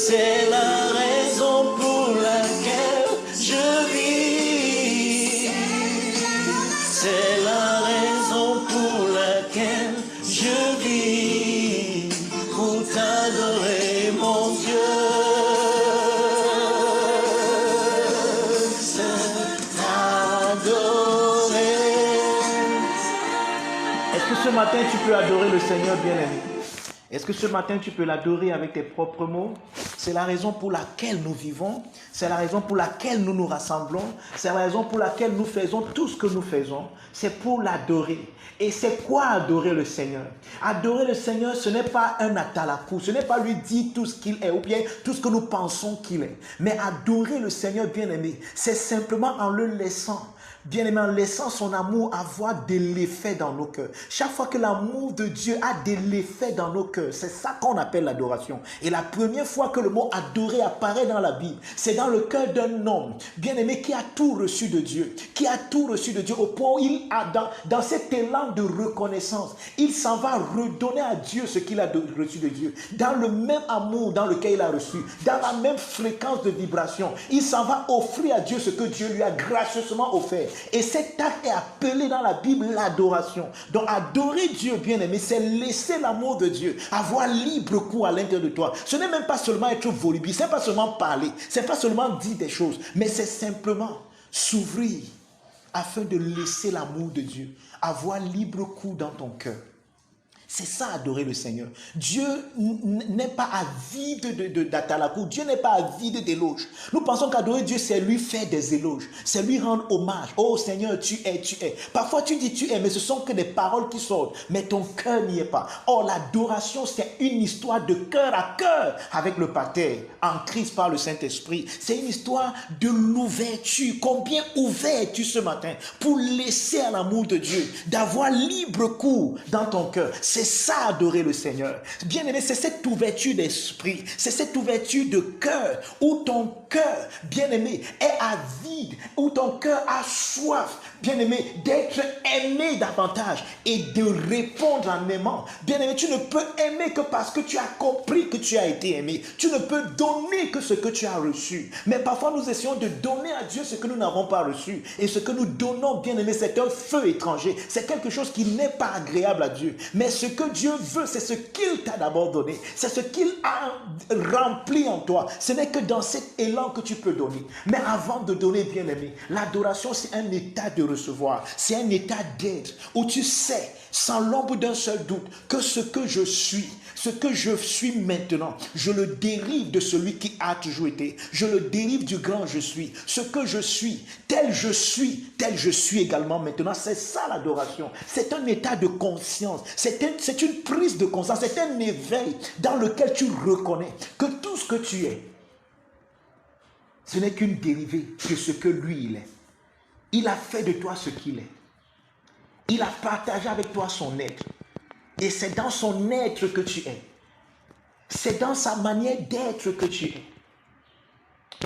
C'est la raison pour laquelle je vis. C'est la raison pour laquelle je vis. Pour t'adorer, mon Dieu. Ce matin, tu peux adorer le Seigneur bien-aimé. Est-ce que ce matin, tu peux l'adorer avec tes propres mots? C'est la raison pour laquelle nous vivons. C'est la raison pour laquelle nous nous rassemblons. C'est la raison pour laquelle nous faisons tout ce que nous faisons. C'est pour l'adorer. Et c'est quoi adorer le Seigneur? Adorer le Seigneur, ce n'est pas un atalakou. Ce n'est pas lui dire tout ce qu'il est ou bien tout ce que nous pensons qu'il est. Mais adorer le Seigneur bien-aimé, c'est simplement en le laissant. Bien-aimé, en laissant son amour avoir de l'effet dans nos cœurs. Chaque fois que l'amour de Dieu a de l'effet dans nos cœurs, c'est ça qu'on appelle l'adoration. Et la première fois que le mot adorer apparaît dans la Bible, c'est dans le cœur d'un homme, bien-aimé, qui a tout reçu de Dieu. Qui a tout reçu de Dieu au point où il a, dans cet élan de reconnaissance, il s'en va redonner à Dieu ce qu'il a reçu de Dieu. Dans le même amour dans lequel il a reçu, dans la même fréquence de vibration, il s'en va offrir à Dieu ce que Dieu lui a gracieusement offert. Et cet acte est appelé dans la Bible l'adoration. Donc adorer Dieu, bien-aimé, c'est laisser l'amour de Dieu avoir libre cours à l'intérieur de toi. Ce n'est même pas seulement être volubile, ce n'est pas seulement parler, ce n'est pas seulement dire des choses, mais c'est simplement s'ouvrir afin de laisser l'amour de Dieu avoir libre cours dans ton cœur. C'est ça, adorer le Seigneur. Dieu n'est pas avide d'atalakou. Dieu n'est pas avide d'éloges. Nous pensons qu'adorer Dieu, c'est lui faire des éloges. C'est lui rendre hommage. Oh Seigneur, tu es, tu es. Parfois tu dis tu es, mais ce sont que des paroles qui sortent. Mais ton cœur n'y est pas. Or, l'adoration, c'est une histoire de cœur à cœur avec le Pater, en Christ par le Saint-Esprit. C'est une histoire de l'ouverture. Combien ouvert es-tu ce matin pour laisser à l'amour de Dieu, d'avoir libre cours dans ton cœur? C'est ça, adorer le Seigneur. Bien aimé, c'est cette ouverture d'esprit, c'est cette ouverture de cœur, où ton cœur, bien aimé, est avide, où ton cœur a soif, bien aimé, d'être aimé davantage et de répondre en aimant. Bien aimé, tu ne peux aimer que parce que tu as compris que tu as été aimé. Tu ne peux donner que ce que tu as reçu. Mais parfois, nous essayons de donner à Dieu ce que nous n'avons pas reçu. Et ce que nous donnons, bien aimé, c'est un feu étranger. C'est quelque chose qui n'est pas agréable à Dieu. Mais ce que Dieu veut, c'est ce qu'il t'a d'abord donné. C'est ce qu'il a rempli en toi. Ce n'est que dans cet élan que tu peux donner. Mais avant de donner, bien aimé, l'adoration, c'est un état de recevoir. C'est un état d'être où tu sais, sans l'ombre d'un seul doute, que ce que je suis maintenant, je le dérive de celui qui a toujours été. Je le dérive du grand je suis. Ce que je suis, tel je suis également maintenant. C'est ça l'adoration. C'est un état de conscience. C'est une prise de conscience. C'est un éveil dans lequel tu reconnais que tout ce que tu es, ce n'est qu'une dérivée de ce que lui il est. Il a fait de toi ce qu'il est. Il a partagé avec toi son être. Et c'est dans son être que tu es. C'est dans sa manière d'être que tu es.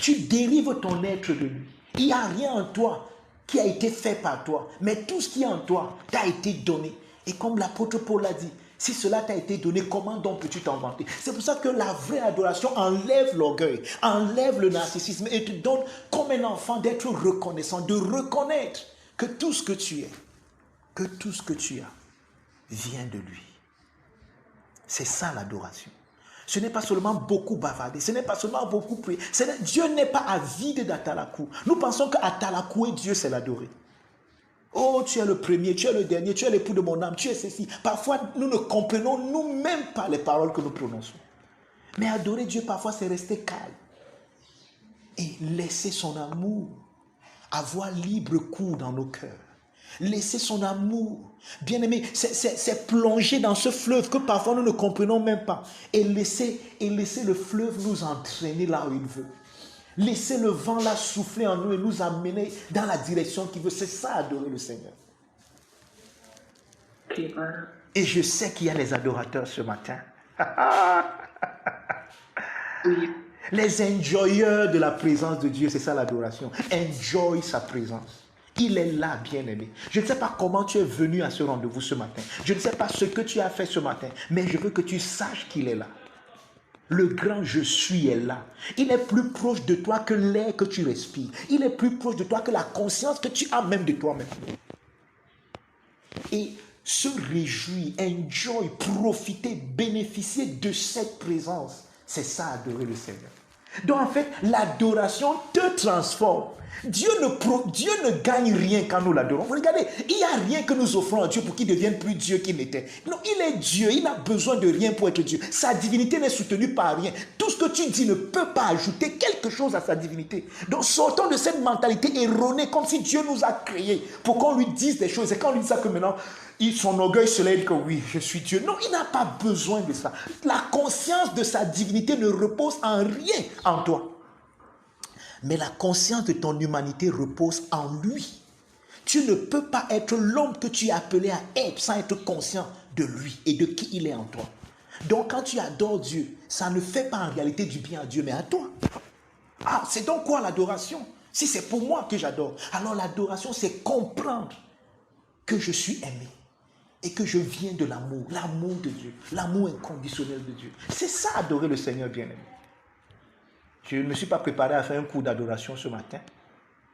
Tu dérives ton être de lui. Il n'y a rien en toi qui a été fait par toi. Mais tout ce qui est en toi t'a été donné. Et comme l'apôtre Paul l'a dit, si cela t'a été donné, comment donc peux-tu t'en vanter? C'est pour ça que la vraie adoration enlève l'orgueil, enlève le narcissisme et te donne comme un enfant d'être reconnaissant, de reconnaître que tout ce que tu es, que tout ce que tu as vient de lui. C'est ça l'adoration. Ce n'est pas seulement beaucoup bavarder, ce n'est pas seulement beaucoup prier. Dieu n'est pas avide d'atalakou. Nous pensons qu'atalakou et Dieu, c'est l'adorer. Oh, tu es le premier, tu es le dernier, tu es l'époux de mon âme, tu es ceci. Parfois, nous ne comprenons nous-mêmes pas les paroles que nous prononçons. Mais adorer Dieu, parfois, c'est rester calme. Et laisser son amour avoir libre cours dans nos cœurs. Laisser son amour, bien aimé, c'est plonger dans ce fleuve que parfois nous ne comprenons même pas. Et laisser le fleuve nous entraîner là où il veut. Laisser le vent là souffler en nous et nous amener dans la direction qu'il veut. C'est ça, adorer le Seigneur. Et je sais qu'il y a les adorateurs ce matin. Oui. Les enjoyeurs de la présence de Dieu, c'est ça l'adoration. Enjoy sa présence. Il est là, bien-aimé. Je ne sais pas comment tu es venu à ce rendez-vous ce matin. Je ne sais pas ce que tu as fait ce matin. Mais je veux que tu saches qu'il est là. Le grand je suis est là. Il est plus proche de toi que l'air que tu respires. Il est plus proche de toi que la conscience que tu as même de toi-même. Et se réjouir, enjoy, profiter, bénéficier de cette présence, c'est ça adorer le Seigneur. Donc en fait, l'adoration te transforme. Dieu ne gagne rien quand nous l'adorons. Regardez, il n'y a rien que nous offrons à Dieu pour qu'il devienne plus Dieu qu'il n'était. Non, il est Dieu, il n'a besoin de rien pour être Dieu. Sa divinité n'est soutenue par rien. Tout ce que tu dis ne peut pas ajouter quelque chose à sa divinité. Donc sortons de cette mentalité erronée, comme si Dieu nous a créés pour qu'on lui dise des choses. Et quand on lui dit ça que maintenant, son orgueil se lève que oui, je suis Dieu. Non, il n'a pas besoin de ça. La conscience de sa divinité ne repose en rien en toi. Mais la conscience de ton humanité repose en lui. Tu ne peux pas être l'homme que tu es appelé à être sans être conscient de lui et de qui il est en toi. Donc quand tu adores Dieu, ça ne fait pas en réalité du bien à Dieu, mais à toi. Ah, c'est donc quoi l'adoration? Si c'est pour moi que j'adore, alors l'adoration, c'est comprendre que je suis aimé et que je viens de l'amour de Dieu, l'amour inconditionnel de Dieu. C'est ça adorer le Seigneur bien-aimé. Je ne me suis pas préparé à faire un cours d'adoration ce matin,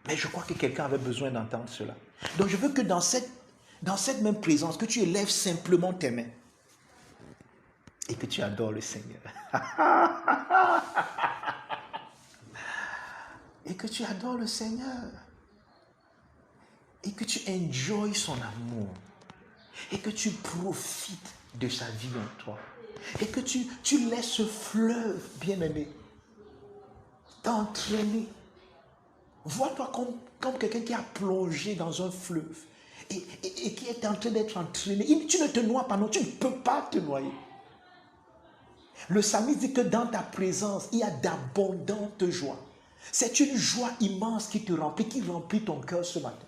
mais je crois que quelqu'un avait besoin d'entendre cela. Donc je veux que dans cette même présence, que tu élèves simplement tes mains et que tu adores le Seigneur. Et que tu adores le Seigneur. Et que tu enjoys son amour. Et que tu profites de sa vie en toi. Et que tu laisses ce fleuve, bien-aimé, t'entraîner. Vois-toi comme quelqu'un qui a plongé dans un fleuve et qui est en train d'être entraîné. Tu ne te noies pas, non, tu ne peux pas te noyer. Le psalmiste dit que dans ta présence, il y a d'abondantes joies. C'est une joie immense qui te remplit, qui remplit ton cœur ce matin.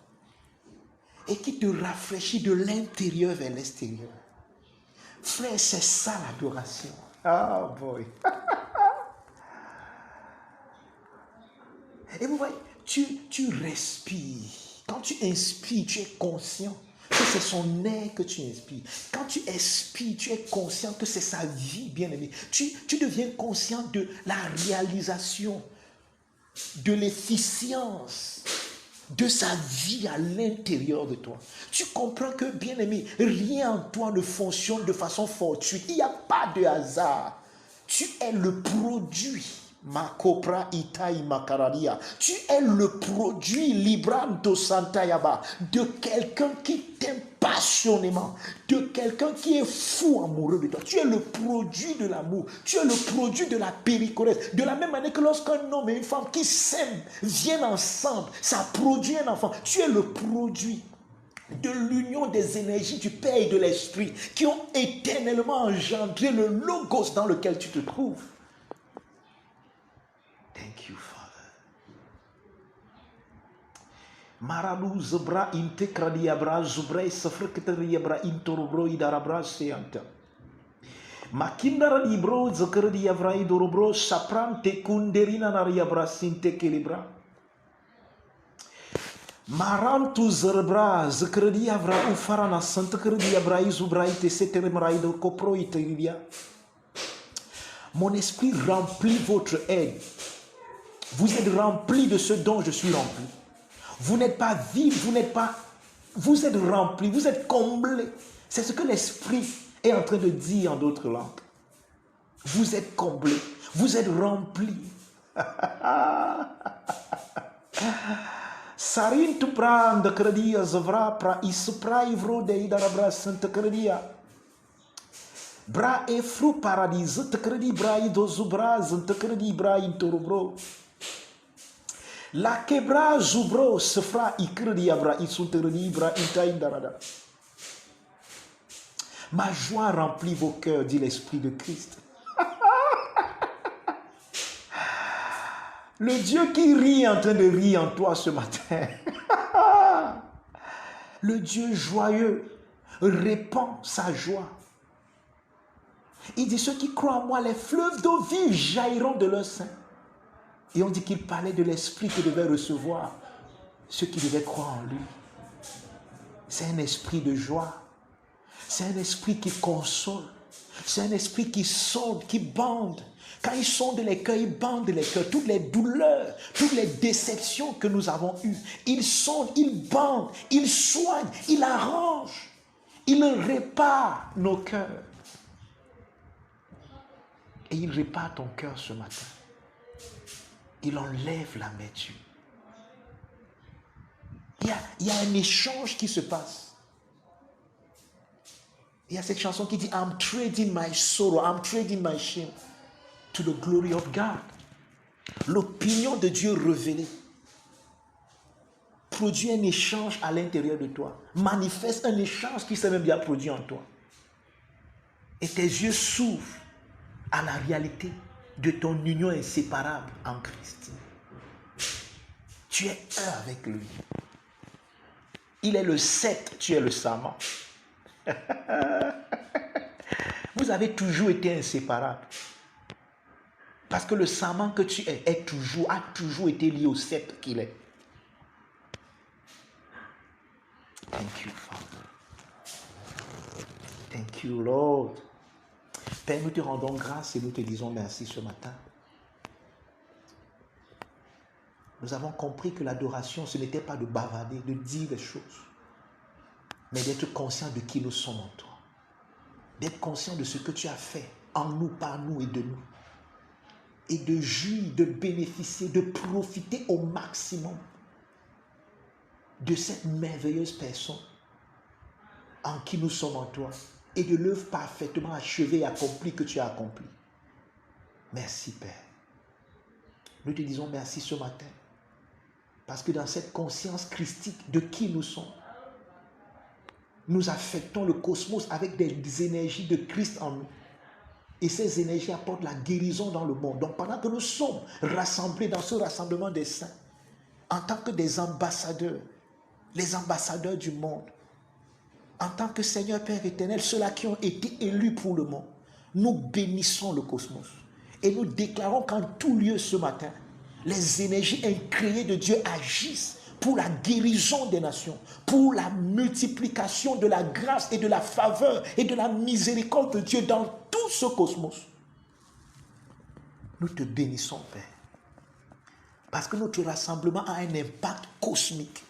Et qui te rafraîchit de l'intérieur vers l'extérieur. Frère, c'est ça l'adoration. Ah, boy. Et vous voyez, tu respires. Quand tu inspires, tu es conscient que c'est son air que tu inspires. Quand tu expires, tu es conscient que c'est sa vie, bien-aimé. Tu deviens conscient de la réalisation, de l'efficience de sa vie à l'intérieur de toi. Tu comprends que, bien-aimé, rien en toi ne fonctionne de façon fortuite. Il n'y a pas de hasard. Tu es le produit. Makopra itai makararia. Tu es le produit libranto santayaba de quelqu'un qui t'aime passionnément, de quelqu'un qui est fou amoureux de toi. Tu es le produit de l'amour, tu es le produit de la péricorrèse. De la même manière que lorsqu'un homme et une femme qui s'aiment viennent ensemble, ça produit un enfant. Tu es le produit de l'union des énergies du Père et de l'Esprit qui ont éternellement engendré le logos dans lequel tu te trouves. Thank you, Father. Marabu zebra inte kradiabra zubre sefrekteriabra intorobro idarabra seanta. Makindara libro zekradiabra idorobro sapran te kunderina nariabra sinte kelibra. Marantu zerbra zekradiabra ufarana sante kradiabra izubra ite seteremra ido kopro iteria. Mon esprit remplit votre aide. Vous êtes remplis de ce dont je suis rempli. Vous n'êtes pas vide, vous êtes remplis, vous êtes comblés. C'est ce que l'esprit est en train de dire en d'autres langues. Vous êtes comblés, vous êtes remplis. Sarin tu pranda credia zavra pra isupra ivro de idarabra santa credia. Bra e fru paradis te credi bra ido zubra te credi bra intorobro. La quebra zubro se fera ikrediabra isunteredibra intaindarada. Ma joie remplit vos cœurs, dit l'Esprit de Christ. Le Dieu qui rit en train de rire en toi ce matin. Le Dieu joyeux répand sa joie. Il dit, ceux qui croient en moi, les fleuves d'eau vive jailliront de leur sein. Et on dit qu'il parlait de l'esprit que devait recevoir ceux qui devaient croire en lui. C'est un esprit de joie. C'est un esprit qui console. C'est un esprit qui sonde, qui bande. Quand il sonde les cœurs, il bande les cœurs. Toutes les douleurs, toutes les déceptions que nous avons eues, il sonde, il bande, il soigne, il arrange, il répare nos cœurs. Et il répare ton cœur ce matin. Il enlève l'amertume. Il y a un échange qui se passe. Il y a cette chanson qui dit I'm trading my sorrow, I'm trading my shame to the glory of God. L'opinion de Dieu révélée produit un échange à l'intérieur de toi, manifeste un échange qui s'est même bien produit en toi. Et tes yeux s'ouvrent à la réalité de ton union inséparable en Christ. Tu es un avec lui. Il est le sceptre, tu es le sarment. Vous avez toujours été inséparables. Parce que le sarment que tu es a toujours été lié au sceptre qu'il est. Thank you, Father. Thank you, Lord. Père, nous te rendons grâce et nous te disons merci ce matin. Nous avons compris que l'adoration, ce n'était pas de bavarder, de dire des choses, mais d'être conscient de qui nous sommes en toi. D'être conscient de ce que tu as fait en nous, par nous et de nous. Et de jouir, de bénéficier, de profiter au maximum de cette merveilleuse personne en qui nous sommes en toi et de l'œuvre parfaitement achevée et accomplie que tu as accomplie. Merci Père. Nous te disons merci ce matin parce que dans cette conscience christique de qui nous sommes, nous affectons le cosmos avec des énergies de Christ en nous. Et ces énergies apportent la guérison dans le monde. Donc pendant que nous sommes rassemblés dans ce rassemblement des saints, en tant que des ambassadeurs, les ambassadeurs du monde, en tant que Seigneur Père éternel, ceux-là qui ont été élus pour le monde, nous bénissons le cosmos. Et nous déclarons qu'en tout lieu ce matin, les énergies incréées de Dieu agissent pour la guérison des nations, pour la multiplication de la grâce et de la faveur et de la miséricorde de Dieu dans tout ce cosmos. Nous te bénissons, Père, parce que notre rassemblement a un impact cosmique.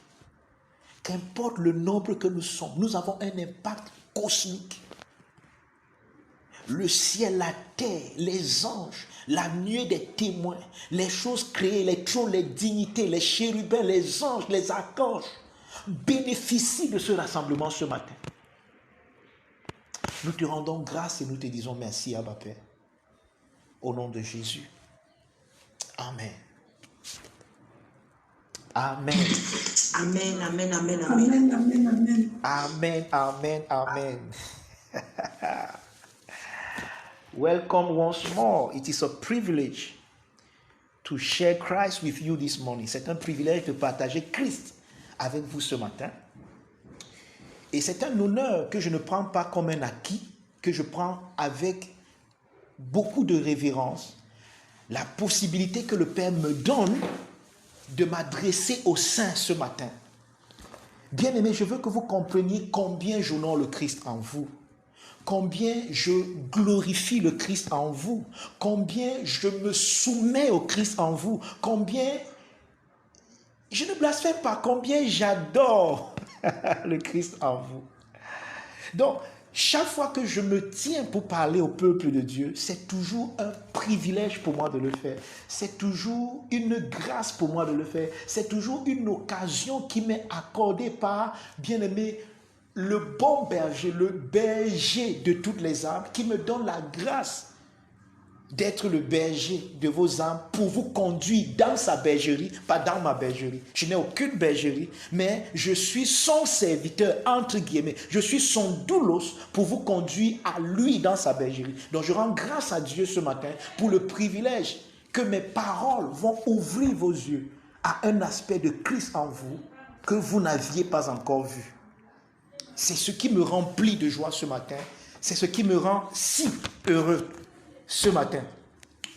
Qu'importe le nombre que nous sommes, nous avons un impact cosmique. Le ciel, la terre, les anges, la nuée des témoins, les choses créées, les trônes, les dignités, les chérubins, les anges, les archanges bénéficient de ce rassemblement ce matin. Nous te rendons grâce et nous te disons merci, Abba Père. Au nom de Jésus. Amen. Amen. Amen, amen, amen, amen. Amen, amen, amen. Amen, amen, amen. Welcome once more. It is a privilege to share Christ with you this morning. C'est un privilège de partager Christ avec vous ce matin. Et c'est un honneur que je ne prends pas comme un acquis, que je prends avec beaucoup de révérence. La possibilité que le Père me donne de m'adresser aux saints ce matin. Bien-aimés, je veux que vous compreniez combien j'honore le Christ en vous. Combien je glorifie le Christ en vous, combien je me soumets au Christ en vous, combien je ne blasphème pas, combien j'adore le Christ en vous. Donc, chaque fois que je me tiens pour parler au peuple de Dieu, c'est toujours un privilège pour moi de le faire. C'est toujours une grâce pour moi de le faire. C'est toujours une occasion qui m'est accordée par, bien-aimé, le bon berger, le berger de toutes les âmes, qui me donne la grâce d'être le berger de vos âmes pour vous conduire dans sa bergerie, pas dans ma bergerie. Je n'ai aucune bergerie, mais je suis son serviteur, entre guillemets. Je suis son doulos pour vous conduire à lui dans sa bergerie. Donc je rends grâce à Dieu ce matin pour le privilège que mes paroles vont ouvrir vos yeux à un aspect de Christ en vous que vous n'aviez pas encore vu. C'est ce qui me remplit de joie ce matin. C'est ce qui me rend si heureux ce matin.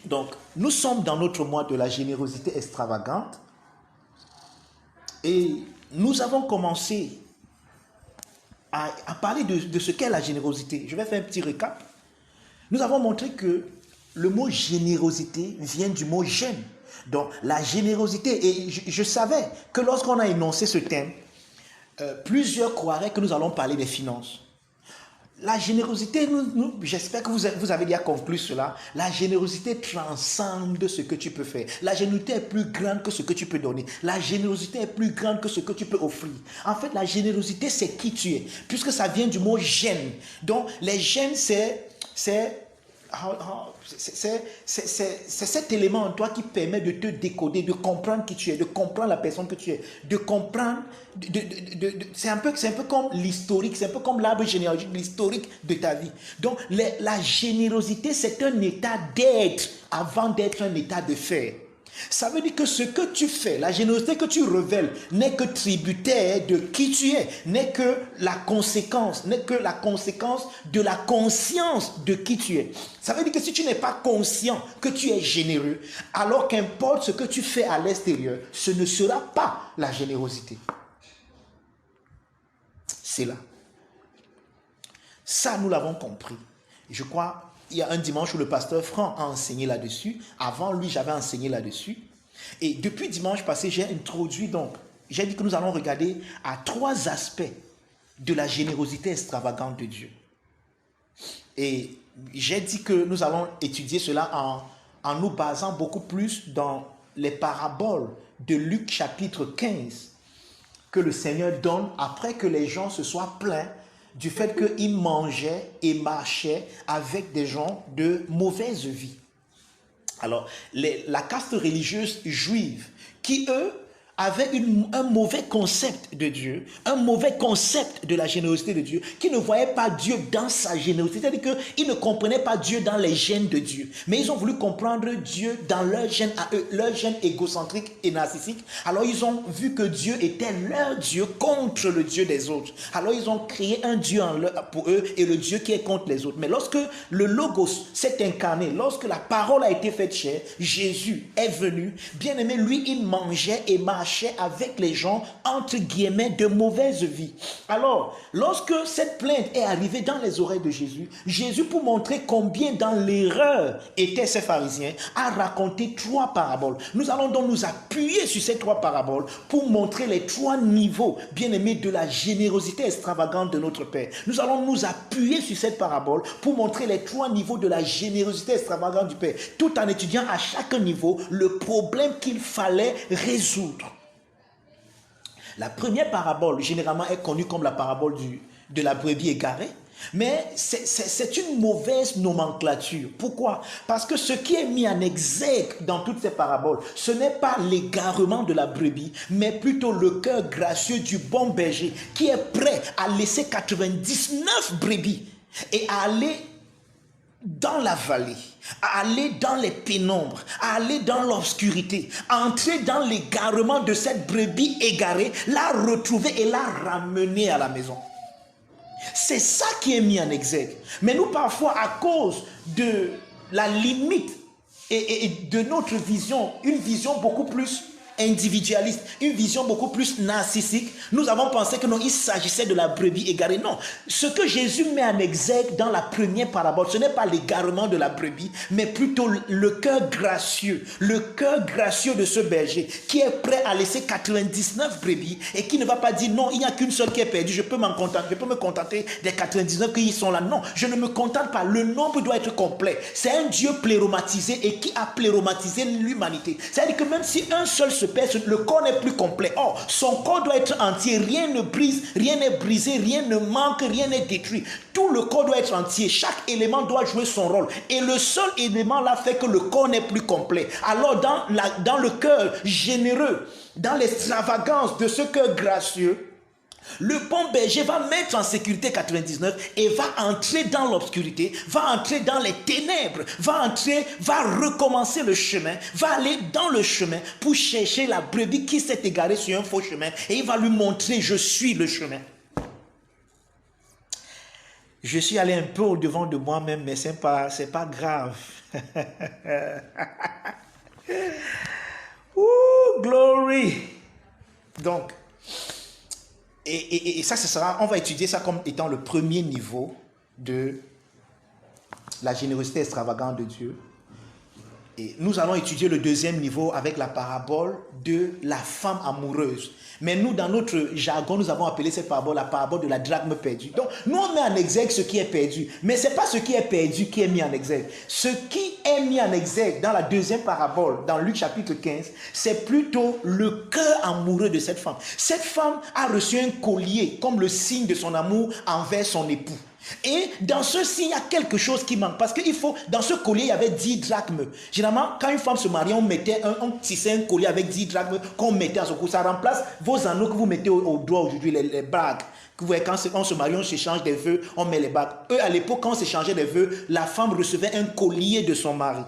Donc, nous sommes dans notre mois de la générosité extravagante. Et nous avons commencé à parler de ce qu'est la générosité. Je vais faire un petit récap. Nous avons montré que le mot générosité vient du mot gêne. Donc la générosité, et je savais que lorsqu'on a énoncé ce thème, plusieurs croiraient que nous allons parler des finances. La générosité, j'espère que vous avez déjà conclu cela, la générosité transcende ce que tu peux faire. La générosité est plus grande que ce que tu peux donner. La générosité est plus grande que ce que tu peux offrir. En fait, la générosité, c'est qui tu es, puisque ça vient du mot gêne. Donc, les gènes, c'est cet élément en toi qui permet de te décoder, de comprendre qui tu es, de comprendre la personne que tu es, de comprendre, c'est un peu comme l'historique, c'est un peu comme l'arbre généalogique, l'historique de ta vie. Donc la générosité, c'est un état d'être avant d'être un état de faire. Ça veut dire que ce que tu fais, la générosité que tu révèles n'est que tributaire de qui tu es, n'est que la conséquence de la conscience de qui tu es. Ça veut dire que si tu n'es pas conscient que tu es généreux, alors qu'importe ce que tu fais à l'extérieur, ce ne sera pas la générosité. C'est là. Ça, nous l'avons compris. Je crois, il y a un dimanche où le pasteur Franck a enseigné là-dessus. Avant lui, j'avais enseigné là-dessus. Et depuis dimanche passé, j'ai introduit donc, j'ai dit que nous allons regarder à 3 aspects de la générosité extravagante de Dieu. Et j'ai dit que nous allons étudier cela en nous basant beaucoup plus dans les paraboles de Luc chapitre 15 que le Seigneur donne après que les gens se soient plaints du fait qu'ils mangeaient et marchaient avec des gens de mauvaise vie. Alors, la caste religieuse juive qui, eux, avaient un mauvais concept de Dieu, un mauvais concept de la générosité de Dieu, qui ne voyaient pas Dieu dans sa générosité, c'est-à-dire qu'ils ne comprenaient pas Dieu dans les gènes de Dieu, mais ils ont voulu comprendre Dieu dans leur gène à eux, leur gène égocentrique et narcissique. Alors ils ont vu que Dieu était leur Dieu contre le Dieu des autres. Alors ils ont créé un Dieu pour eux et le Dieu qui est contre les autres. Mais lorsque le Logos s'est incarné, lorsque la parole a été faite chair, Jésus est venu, bien aimé, lui il mangeait et marchait avec les gens, entre guillemets, de mauvaise vie. Alors, lorsque cette plainte est arrivée dans les oreilles de Jésus, Jésus, pour montrer combien dans l'erreur étaient ces pharisiens, a raconté 3 paraboles. Nous allons donc nous appuyer sur ces 3 paraboles pour montrer les 3 niveaux, bien aimés, de la générosité extravagante de notre Père. Nous allons nous appuyer sur cette parabole pour montrer les 3 niveaux de la générosité extravagante du Père, tout en étudiant à chaque niveau le problème qu'il fallait résoudre. La première parabole, généralement, est connue comme la parabole de la brebis égarée, mais c'est une mauvaise nomenclature. Pourquoi? Parce que ce qui est mis en exergue dans toutes ces paraboles, ce n'est pas l'égarement de la brebis, mais plutôt le cœur gracieux du bon berger qui est prêt à laisser 99 brebis et à aller dans la vallée, à aller dans les pénombres, à aller dans l'obscurité, à entrer dans l'égarement de cette brebis égarée, la retrouver et la ramener à la maison. C'est ça qui est mis en exergue. Mais nous, parfois, à cause de la limite et de notre vision, une vision beaucoup plus individualiste, une vision beaucoup plus narcissique, nous avons pensé que non, il s'agissait de la brebis égarée. Non, ce que Jésus met en exergue dans la première parabole, ce n'est pas l'égarement de la brebis, mais plutôt le cœur gracieux de ce berger qui est prêt à laisser 99 brebis et qui ne va pas dire non, il n'y a qu'une seule qui est perdue, je peux me contenter des 99 qui sont là. Non, je ne me contente pas, le nombre doit être complet. C'est un Dieu pléromatisé et qui a pléromatisé l'humanité. C'est-à-dire que même si un seul se perd, le corps n'est plus complet. Or, son corps doit être entier, rien ne brise, rien n'est brisé, rien ne manque, rien n'est détruit. Tout le corps doit être entier, chaque élément doit jouer son rôle. Et le seul élément là fait que le corps n'est plus complet. Alors dans le cœur généreux, dans l'extravagance de ce cœur gracieux, le bon berger va mettre en sécurité 99 et va entrer dans l'obscurité, va entrer dans les ténèbres, va recommencer le chemin, va aller dans le chemin pour chercher la brebis qui s'est égarée sur un faux chemin et il va lui montrer: je suis le chemin. Je suis allé un peu au-devant de moi-même, mais c'est pas grave. Ouh, glory! Donc, et ça, on va étudier ça comme étant le premier niveau de la générosité extravagante de Dieu. Et nous allons étudier le deuxième niveau avec la parabole de la femme amoureuse. Mais nous, dans notre jargon, nous avons appelé cette parabole la parabole de la drachme perdue. Donc, nous, on met en exergue ce qui est perdu. Mais ce n'est pas ce qui est perdu qui est mis en exergue. Ce qui est mis en exergue dans la deuxième parabole, dans Luc chapitre 15, c'est plutôt le cœur amoureux de cette femme. Cette femme a reçu un collier comme le signe de son amour envers son époux. Et dans ce signe, il y a quelque chose qui manque. Parce qu'il faut, dans ce collier, il y avait 10 drachmes. Généralement, quand une femme se marie, on tissait un collier avec 10 drachmes qu'on mettait à son cou. Ça remplace vos anneaux que vous mettez au doigt aujourd'hui, les bagues. Que vous voyez, quand on se marie, on s'échange des vœux, on met les bagues. Eux, à l'époque, quand on s'échangeait des vœux, la femme recevait un collier de son mari.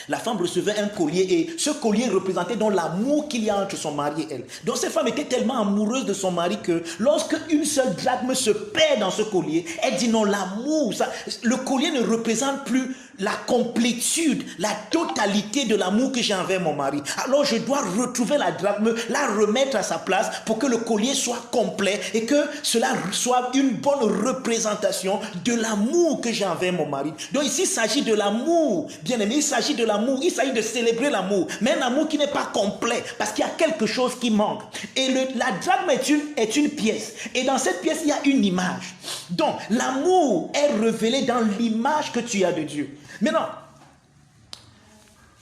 La femme recevait un collier et ce collier représentait donc l'amour qu'il y a entre son mari et elle. Donc cette femme était tellement amoureuse de son mari que lorsque une seule drachme se perd dans ce collier, elle dit non, l'amour, le collier ne représente plus la complétude, la totalité de l'amour que j'ai envers mon mari. Alors je dois retrouver la drachme, la remettre à sa place pour que le collier soit complet et que cela soit une bonne représentation de l'amour que j'ai envers mon mari. Donc ici, il s'agit de l'amour, bien aimé, il s'agit de l'amour, il s'agit de célébrer l'amour, mais un amour qui n'est pas complet parce qu'il y a quelque chose qui manque. Et la drachme est une pièce. Et dans cette pièce, il y a une image. Donc, l'amour est révélé dans l'image que tu as de Dieu. Maintenant,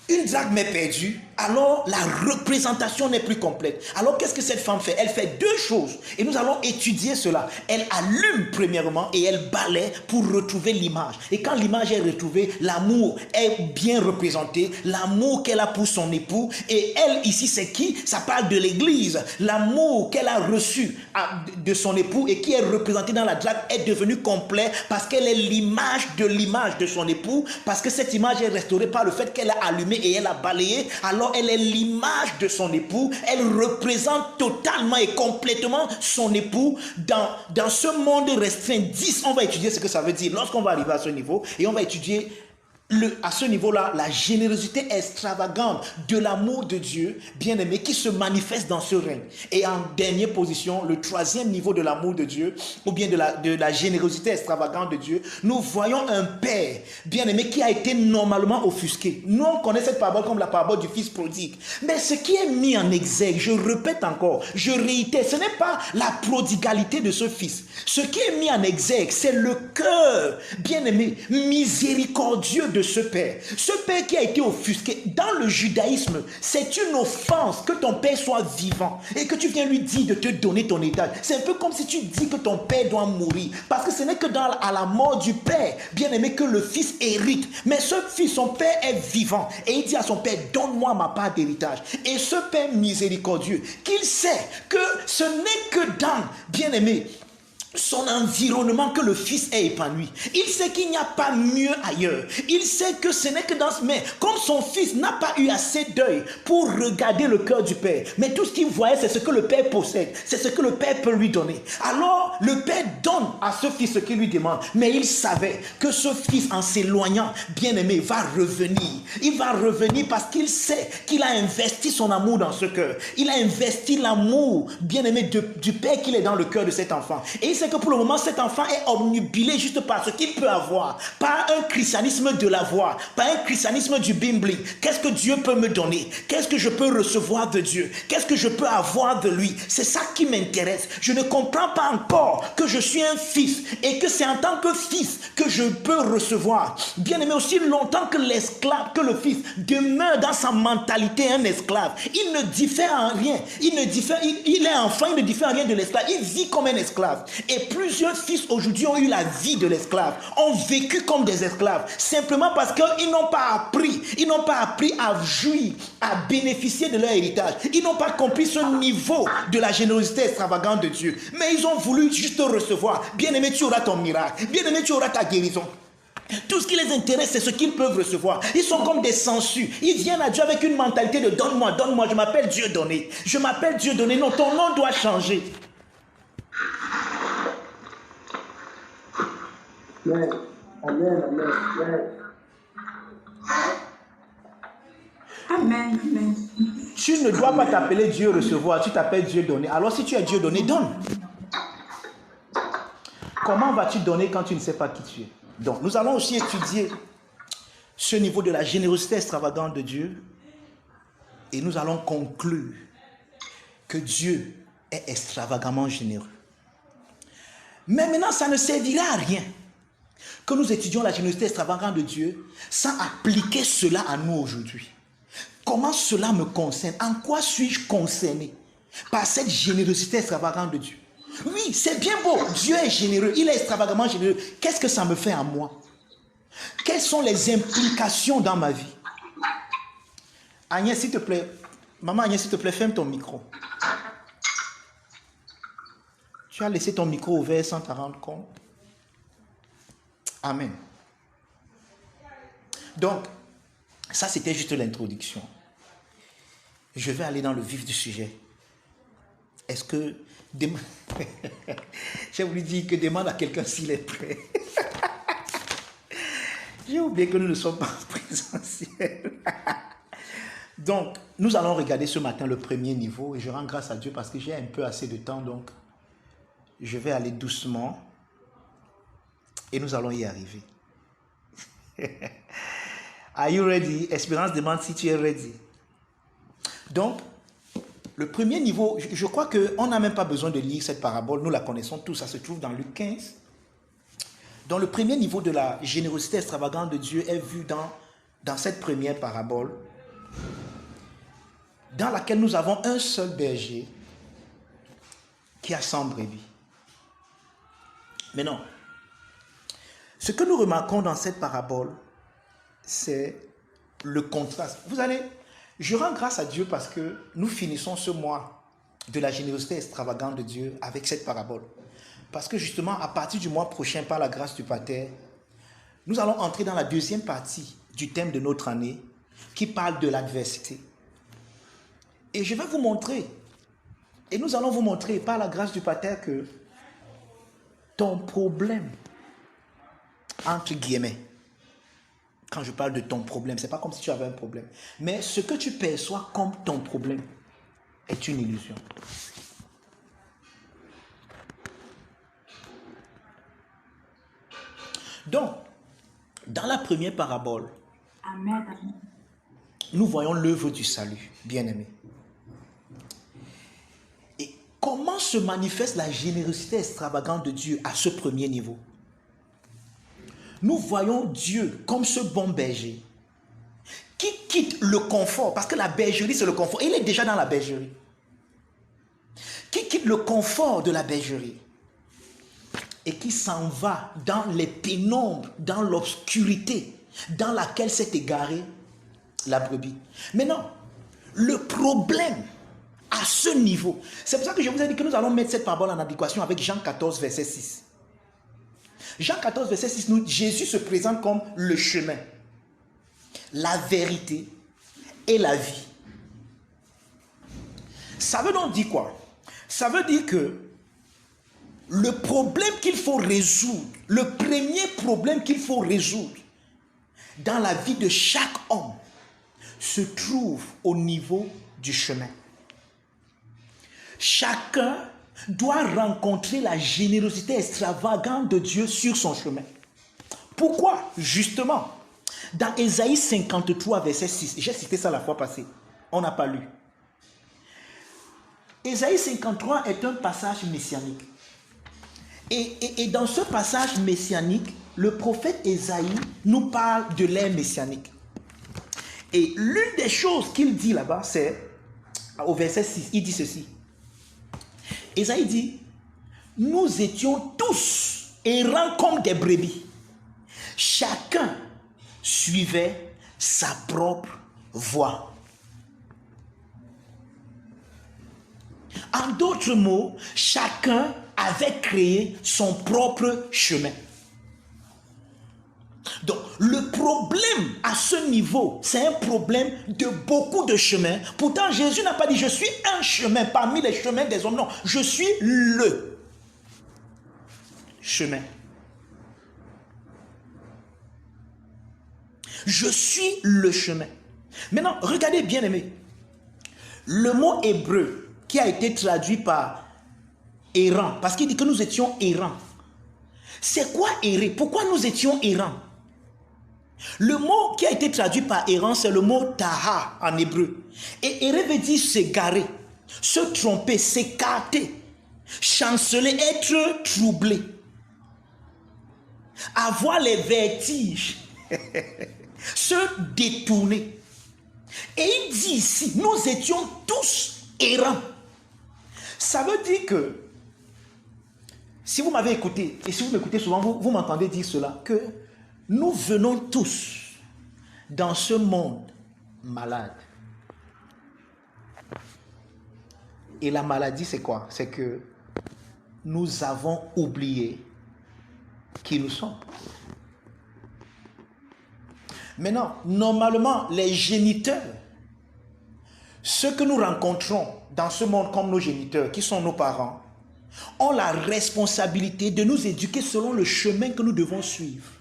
une drachme est perdue, alors la représentation n'est plus complète. Alors qu'est-ce que cette femme fait? Elle fait deux choses et nous allons étudier cela. Elle allume premièrement et elle balaie pour retrouver l'image. Et quand l'image est retrouvée, l'amour est bien représenté, l'amour qu'elle a pour son époux. Et elle ici c'est qui? Ça parle de l'église. L'amour qu'elle a reçu de son époux et qui est représenté dans la drachme est devenu complet parce qu'elle est l'image de son époux, parce que cette image est restaurée par le fait qu'elle a allumé et elle a balayé. Alors elle est l'image de son époux, elle représente totalement et complètement son époux dans ce monde restreint. 10, on va étudier ce que ça veut dire lorsqu'on va arriver à ce niveau et on va étudier à ce niveau-là, la générosité extravagante de l'amour de Dieu, bien-aimé, qui se manifeste dans ce règne. Et en dernière position, le troisième niveau de l'amour de Dieu, ou bien de la générosité extravagante de Dieu, nous voyons un père, bien-aimé, qui a été normalement offusqué. Nous, on connaît cette parabole comme la parabole du fils prodigue. Mais ce qui est mis en exergue, je répète encore, je réitère, ce n'est pas la prodigalité de ce fils. Ce qui est mis en exergue, c'est le cœur, bien-aimé, miséricordieux de ce père. Ce père qui a été offusqué. Dans le judaïsme, c'est une offense que ton père soit vivant et que tu viens lui dire de te donner ton héritage. C'est un peu comme si tu dis que ton père doit mourir. Parce que ce n'est que à la mort du père, bien aimé, que le fils hérite. Mais ce fils, son père est vivant. Et il dit à son père, donne-moi ma part d'héritage. Et ce père miséricordieux, qu'il sait que ce n'est que dans, bien aimé, son environnement que le fils est épanoui. Il sait qu'il n'y a pas mieux ailleurs. Il sait que ce n'est que dans ce... Mais comme son fils n'a pas eu assez d'œil pour regarder le cœur du père, mais tout ce qu'il voyait, c'est ce que le père possède. C'est ce que le père peut lui donner. Alors, le père donne à ce fils ce qu'il lui demande. Mais il savait que ce fils, en s'éloignant, bien-aimé, va revenir. Il va revenir parce qu'il sait qu'il a investi son amour dans ce cœur. Il a investi l'amour, bien-aimé, du père qu'il est dans le cœur de cet enfant. Et il sait que pour le moment, cet enfant est obnubilé juste par ce qu'il peut avoir, par un christianisme de la voix, par un christianisme du bling-bling. Qu'est-ce que Dieu peut me donner? Qu'est-ce que je peux recevoir de Dieu? Qu'est-ce que je peux avoir de lui? C'est ça qui m'intéresse. Je ne comprends pas encore que je suis un fils et que c'est en tant que fils que je peux recevoir. Bien aimé, aussi longtemps que l'esclave, que le fils demeure dans sa mentalité un esclave, il ne diffère en rien. Il est enfant, il ne diffère en rien de l'esclave. Il vit comme un esclave. Et plusieurs fils aujourd'hui ont eu la vie de l'esclave, ont vécu comme des esclaves, simplement parce qu'ils n'ont pas appris à jouir, à bénéficier de leur héritage. Ils n'ont pas compris ce niveau de la générosité extravagante de Dieu. Mais ils ont voulu juste recevoir. Bien-aimé, tu auras ton miracle. Bien-aimé, tu auras ta guérison. Tout ce qui les intéresse, c'est ce qu'ils peuvent recevoir. Ils sont comme des sangsues. Ils viennent à Dieu avec une mentalité de donne-moi, donne-moi. Je m'appelle Dieu donné. Je m'appelle Dieu donné. Non, ton nom doit changer. Amen, amen, amen. Amen, amen. Tu ne dois pas t'appeler Dieu recevoir, tu t'appelles Dieu donné. Alors si tu es Dieu donné, donne. Comment vas-tu donner quand tu ne sais pas qui tu es? Donc nous allons aussi étudier ce niveau de la générosité extravagante de Dieu et nous allons conclure que Dieu est extravagamment généreux. Mais maintenant, ça ne servira à rien que nous étudions la générosité extravagante de Dieu sans appliquer cela à nous aujourd'hui. Comment cela me concerne? En quoi suis-je concerné par cette générosité extravagante de Dieu? Oui, c'est bien beau. Dieu est généreux. Il est extravagamment généreux. Qu'est-ce que ça me fait à moi? Quelles sont les implications dans ma vie? Agnès, s'il te plaît. Maman Agnès, s'il te plaît, ferme ton micro. Tu as laissé ton micro ouvert sans t'en rendre compte. Amen. Donc, ça c'était juste l'introduction. Je vais aller dans le vif du sujet. Est-ce que... J'ai voulu dire que demande à quelqu'un s'il est prêt. J'ai oublié que nous ne sommes pas en présentiel. Donc, nous allons regarder ce matin le premier niveau et je rends grâce à Dieu parce que j'ai un peu assez de temps, donc je vais aller doucement et nous allons y arriver. Are you ready? Espérance demande si tu es ready. Donc, le premier niveau, je crois qu'on n'a même pas besoin de lire cette parabole, nous la connaissons tous, ça se trouve dans Luc 15. Donc, le premier niveau de la générosité extravagante de Dieu est vu dans cette première parabole, dans laquelle nous avons un seul berger qui a 100 brebis. Mais non, ce que nous remarquons dans cette parabole, c'est le contraste. Je rends grâce à Dieu parce que nous finissons ce mois de la générosité extravagante de Dieu avec cette parabole. Parce que justement, à partir du mois prochain, par la grâce du Pater, nous allons entrer dans la deuxième partie du thème de notre année qui parle de l'adversité. Et je vais vous montrer, et nous allons vous montrer par la grâce du Pater que ton problème, entre guillemets, quand je parle de ton problème, ce n'est pas comme si tu avais un problème. Mais ce que tu perçois comme ton problème est une illusion. Donc, dans la première parabole, Amen. nous voyons l'œuvre du salut, bien-aimé. Et comment se manifeste la générosité extravagante de Dieu à ce premier niveau? Nous voyons Dieu comme ce bon berger qui quitte le confort, parce que la bergerie c'est le confort, il est déjà dans la bergerie, qui quitte le confort de la bergerie et qui s'en va dans les pénombres, dans l'obscurité dans laquelle s'est égarée la brebis. Maintenant, le problème à ce niveau, c'est pour ça que je vous ai dit que nous allons mettre cette parabole en adéquation avec Jean 14, verset 6. Jean 14, verset 6, Jésus se présente comme le chemin, la vérité et la vie. Ça veut donc dire quoi? Ça veut dire que le problème qu'il faut résoudre, le premier problème qu'il faut résoudre dans la vie de chaque homme se trouve au niveau du chemin. Chacun doit rencontrer la générosité extravagante de Dieu sur son chemin. Pourquoi? Justement, dans Ésaïe 53, verset 6, j'ai cité ça la fois passée, on n'a pas lu. Ésaïe 53 est un passage messianique. Et dans ce passage messianique, le prophète Ésaïe nous parle de l'ère messianique. Et l'une des choses qu'il dit là-bas, c'est, au verset 6, il dit ceci. Ésaïe dit, nous étions tous errants comme des brebis. Chacun suivait sa propre voie. En d'autres mots, chacun avait créé son propre chemin. Donc, le problème à ce niveau, c'est un problème de beaucoup de chemins. Pourtant, Jésus n'a pas dit, je suis un chemin parmi les chemins des hommes. Non, je suis le chemin. Je suis le chemin. Maintenant, regardez bien aimé. Le mot hébreu qui a été traduit par errant, parce qu'il dit que nous étions errants. C'est quoi errer? Pourquoi nous étions errants? Le mot qui a été traduit par errant, c'est le mot taha en hébreu. Et errer veut dire s'égarer, se tromper, s'écarter, chanceler, être troublé, avoir les vertiges, se détourner. Et il dit ici, nous étions tous errants. Ça veut dire que, si vous m'avez écouté, et si vous m'écoutez souvent, vous m'entendez dire cela, que nous venons tous dans ce monde malade. Et la maladie, c'est quoi? C'est que nous avons oublié qui nous sommes. Maintenant, normalement, les géniteurs, ceux que nous rencontrons dans ce monde comme nos géniteurs, qui sont nos parents, ont la responsabilité de nous éduquer selon le chemin que nous devons suivre.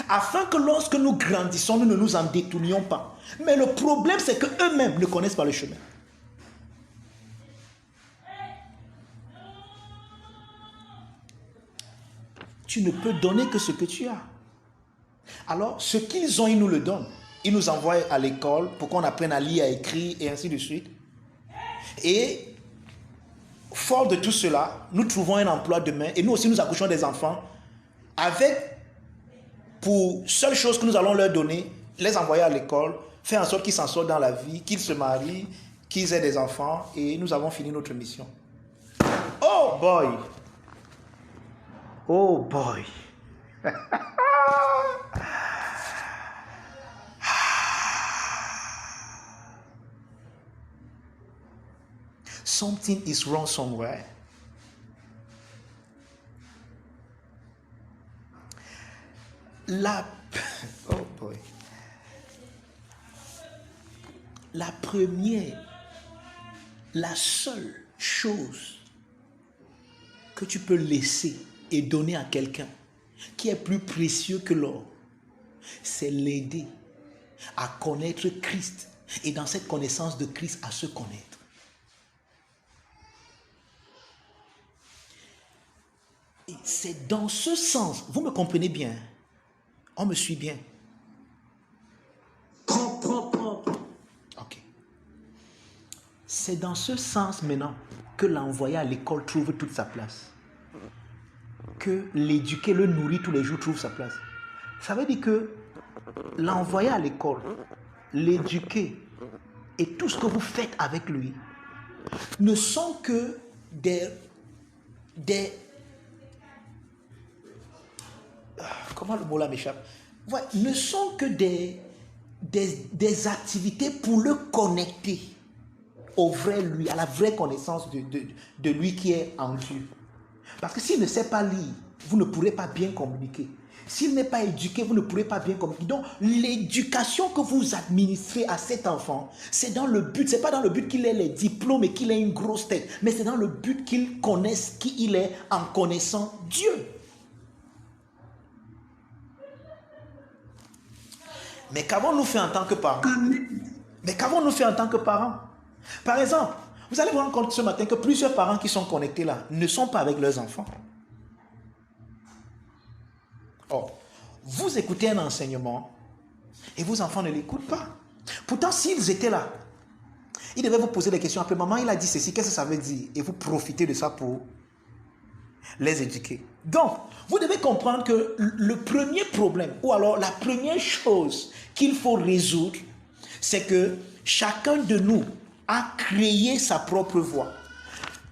Afin que lorsque nous grandissons, nous ne nous en détournions pas. Mais le problème, c'est qu'eux-mêmes ne connaissent pas le chemin. Tu ne peux donner que ce que tu as. Alors, ce qu'ils ont, ils nous le donnent. Ils nous envoient à l'école pour qu'on apprenne à lire, à écrire et ainsi de suite. Et fort de tout cela, nous trouvons un emploi demain et nous aussi nous accouchons des enfants avec, pour seule chose que nous allons leur donner, les envoyer à l'école, faire en sorte qu'ils s'en sortent dans la vie, qu'ils se marient, qu'ils aient des enfants et nous avons fini notre mission. Oh boy! Oh boy! Something is wrong somewhere. Oh boy. La première, la seule chose que tu peux laisser et donner à quelqu'un qui est plus précieux que l'or, c'est l'aider à connaître Christ et dans cette connaissance de Christ à se connaître. Et c'est dans ce sens, vous me comprenez bien, on me suit bien. Ok. C'est dans ce sens maintenant que l'envoyer à l'école trouve toute sa place. Que l'éduquer, le nourrir tous les jours trouve sa place. Ça veut dire que l'envoyer à l'école, l'éduquer et tout ce que vous faites avec lui ne sont que comment le mot là m'échappe? Ouais, ne sont que des activités pour le connecter au vrai lui, à la vraie connaissance de lui qui est en Dieu. Parce que s'il ne sait pas lire, vous ne pourrez pas bien communiquer. S'il n'est pas éduqué, vous ne pourrez pas bien communiquer. Donc, l'éducation que vous administrez à cet enfant, c'est dans le but, c'est pas dans le but qu'il ait les diplômes et qu'il ait une grosse tête, mais c'est dans le but qu'il connaisse qui il est en connaissant Dieu. Mais qu'avons-nous fait en tant que parents? Mais qu'avons-nous fait en tant que parents? Par exemple, vous allez vous rendre compte ce matin que plusieurs parents qui sont connectés là ne sont pas avec leurs enfants. Or, vous écoutez un enseignement et vos enfants ne l'écoutent pas. Pourtant, s'ils étaient là, ils devaient vous poser des questions. Après, maman, il a dit ceci, qu'est-ce que ça veut dire? Et vous profitez de ça pour les éduquer. Donc, vous devez comprendre que le premier problème, ou alors la première chose qu'il faut résoudre, c'est que chacun de nous a créé sa propre voie.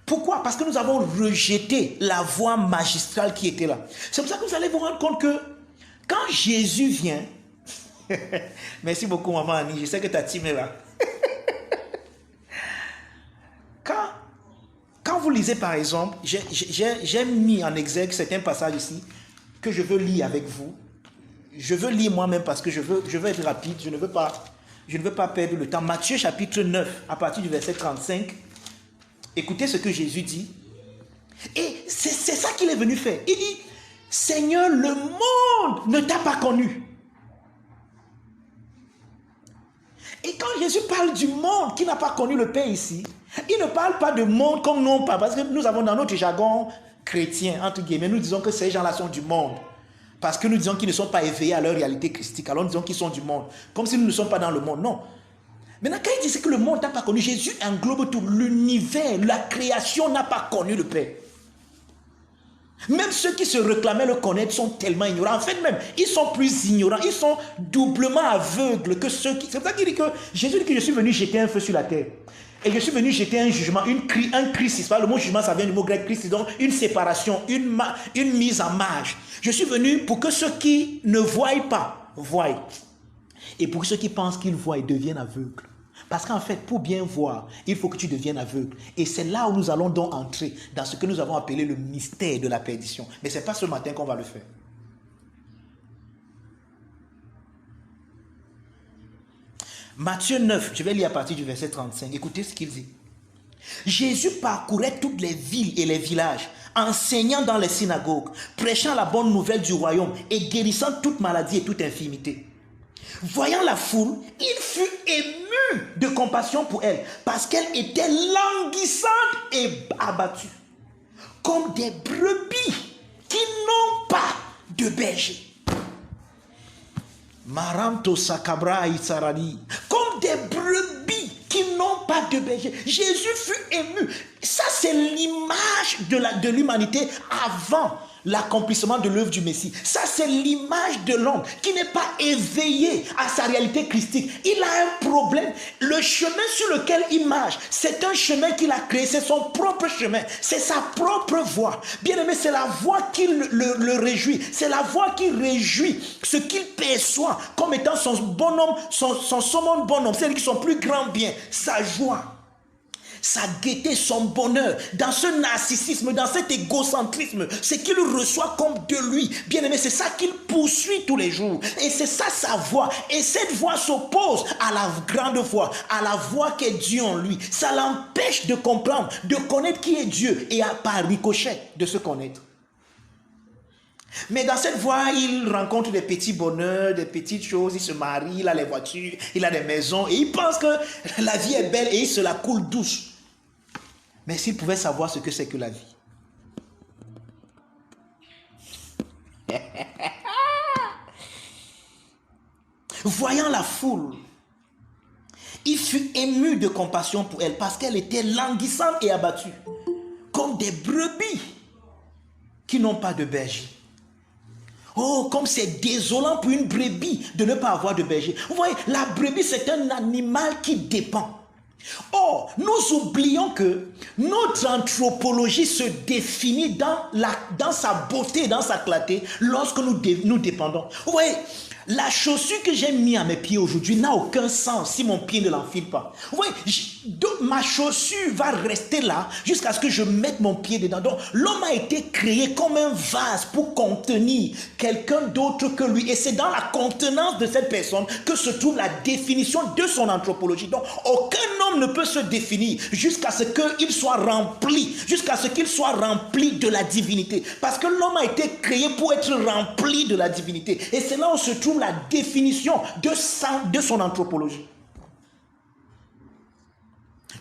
Pourquoi? Parce que nous avons rejeté la voie magistrale qui était là. C'est pour ça que vous allez vous rendre compte que quand Jésus vient, merci beaucoup maman Annie, je sais que ta team est là. Quand vous lisez par exemple, j'ai mis en exergue certains passages ici que je veux lire avec vous. Je veux lire moi-même parce que je veux être rapide, je ne veux pas perdre le temps. Matthieu chapitre 9, à partir du verset 35, écoutez ce que Jésus dit. Et c'est ça qu'il est venu faire. Il dit, Seigneur, le monde ne t'a pas connu. Et quand Jésus parle du monde qui n'a pas connu le Père ici, il ne parle pas de monde comme non pas, parce que nous avons dans notre jargon chrétien, entre guillemets, nous disons que ces gens-là sont du monde. Parce que nous disons qu'ils ne sont pas éveillés à leur réalité christique. Alors nous disons qu'ils sont du monde. Comme si nous ne sommes pas dans le monde. Non. Maintenant, quand il dit que le monde n'a pas connu, Jésus englobe tout. L'univers, la création n'a pas connu le Père. Même ceux qui se réclamaient le connaître sont tellement ignorants. En fait, même, ils sont plus ignorants. Ils sont doublement aveugles que ceux qui... C'est pour ça qu'il dit que Jésus dit que je suis venu jeter un feu sur la terre. Et je suis venu jeter un jugement, un Christ. Le mot jugement, ça vient du mot grec Christ. Donc, une séparation, une mise en marge. Je suis venu pour que ceux qui ne voient pas, voient. Et pour ceux qui pensent qu'ils voient, ils deviennent aveugles. Parce qu'en fait, pour bien voir, il faut que tu deviennes aveugle. Et c'est là où nous allons donc entrer dans ce que nous avons appelé le mystère de la perdition. Mais ce n'est pas ce matin qu'on va le faire. Matthieu 9, je vais lire à partir du verset 35. Écoutez ce qu'il dit. Jésus parcourait toutes les villes et les villages, enseignant dans les synagogues, prêchant la bonne nouvelle du royaume et guérissant toute maladie et toute infirmité. Voyant la foule, il fut ému de compassion pour elle, parce qu'elle était languissante et abattue, comme des brebis qui n'ont pas de berger. Maranto sakabra isarani, comme des brebis qui n'ont pas de berger. Jésus fut ému. Ça, c'est l'image de l'humanité avant l'accomplissement de l'œuvre du Messie. Ça, c'est l'image de l'homme qui n'est pas éveillé à sa réalité christique. Il a un problème. Le chemin sur lequel il marche, c'est un chemin qu'il a créé. C'est son propre chemin. C'est sa propre voie. Bien aimé, c'est la voie qui le réjouit. C'est la voie qui réjouit ce qu'il perçoit comme étant son bonhomme, son summum bonhomme. C'est-à-dire son plus grand bien, sa joie, sa gaieté, son bonheur, dans ce narcissisme, dans cet égocentrisme, ce qu'il reçoit comme de lui. Bien aimé, c'est ça qu'il poursuit tous les jours. Et c'est ça sa voix. Et cette voix s'oppose à la grande voix, à la voix qu'est Dieu en lui. Ça l'empêche de comprendre, de connaître qui est Dieu et par ricochet de se connaître. Mais dans cette voie, il rencontre des petits bonheurs, des petites choses, il se marie, il a les voitures, il a des maisons, et il pense que la vie est belle et il se la coule douce. Mais s'il pouvait savoir ce que c'est que la vie. Voyant la foule, il fut ému de compassion pour elle parce qu'elle était languissante et abattue, comme des brebis qui n'ont pas de berger. Oh, comme c'est désolant pour une brebis de ne pas avoir de berger. Vous voyez, la brebis, c'est un animal qui dépend. Or, nous oublions que notre anthropologie se définit dans sa beauté, dans sa clarté, lorsque nous dépendons. Vous voyez, la chaussure que j'ai mis à mes pieds aujourd'hui n'a aucun sens si mon pied ne l'enfile pas. Vous voyez, ma chaussure va rester là jusqu'à ce que je mette mon pied dedans. Donc, l'homme a été créé comme un vase pour contenir quelqu'un d'autre que lui. Et c'est dans la contenance de cette personne que se trouve la définition de son anthropologie. Donc, aucun homme ne peut se définir jusqu'à ce qu'il soit rempli, jusqu'à ce qu'il soit rempli de la divinité. Parce que l'homme a été créé pour être rempli de la divinité. Et c'est là où se trouve la définition de son anthropologie.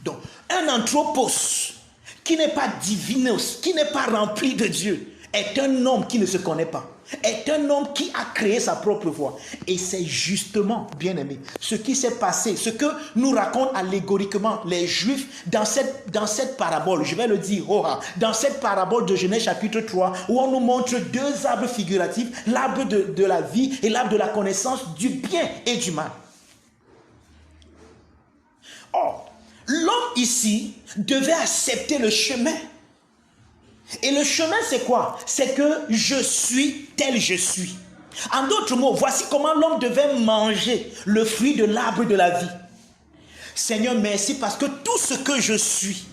Donc, un anthropos qui n'est pas divinos, qui n'est pas rempli de Dieu, est un homme qui ne se connaît pas, est un homme qui a créé sa propre voie. Et c'est justement, bien aimé, ce qui s'est passé, ce que nous racontent allégoriquement les Juifs dans cette parabole, je vais le dire, dans cette parabole de Genèse chapitre 3, où on nous montre deux arbres figuratifs, l'arbre de la vie et l'arbre de la connaissance du bien et du mal. Or, l'homme ici devait accepter le chemin. Et le chemin, c'est quoi? C'est que je suis tel je suis. En d'autres mots, voici comment l'homme devait manger le fruit de l'arbre de la vie. Seigneur, merci parce que tout ce que je suis,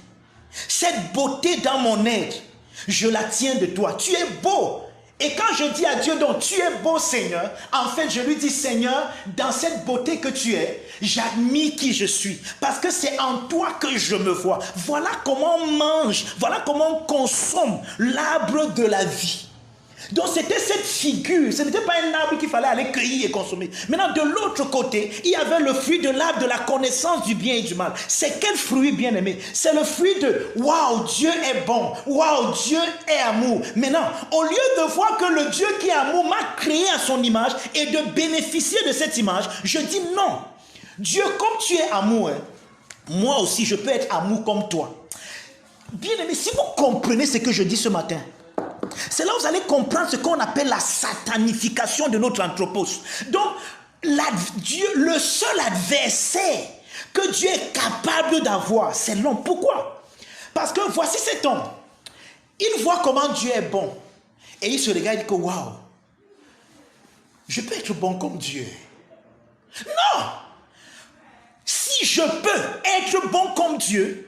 cette beauté dans mon être, je la tiens de toi. Tu es beau. Et quand je dis à Dieu, donc tu es beau Seigneur, en fait je lui dis Seigneur, dans cette beauté que tu es, j'admire qui je suis. Parce que c'est en toi que je me vois. Voilà comment on mange, voilà comment on consomme l'arbre de la vie. Donc c'était cette figure, ce n'était pas un arbre qu'il fallait aller cueillir et consommer. Maintenant de l'autre côté, il y avait le fruit de l'arbre de la connaissance du bien et du mal. C'est quel fruit, bien aimé? C'est le fruit de waouh, Dieu est bon, waouh, Dieu est amour. Maintenant, au lieu de voir que le Dieu qui est amour m'a créé à son image et de bénéficier de cette image, je dis non. Dieu, comme tu es amour, hein, moi aussi je peux être amour comme toi. Bien aimé, si vous comprenez ce que je dis ce matin, c'est là où vous allez comprendre ce qu'on appelle la satanification de notre anthropos. Donc, Dieu, le seul adversaire que Dieu est capable d'avoir, c'est l'homme. Pourquoi? Parce que voici cet homme. Il voit comment Dieu est bon. Et il se regarde et dit que waouh, je peux être bon comme Dieu. Non! Si je peux être bon comme Dieu,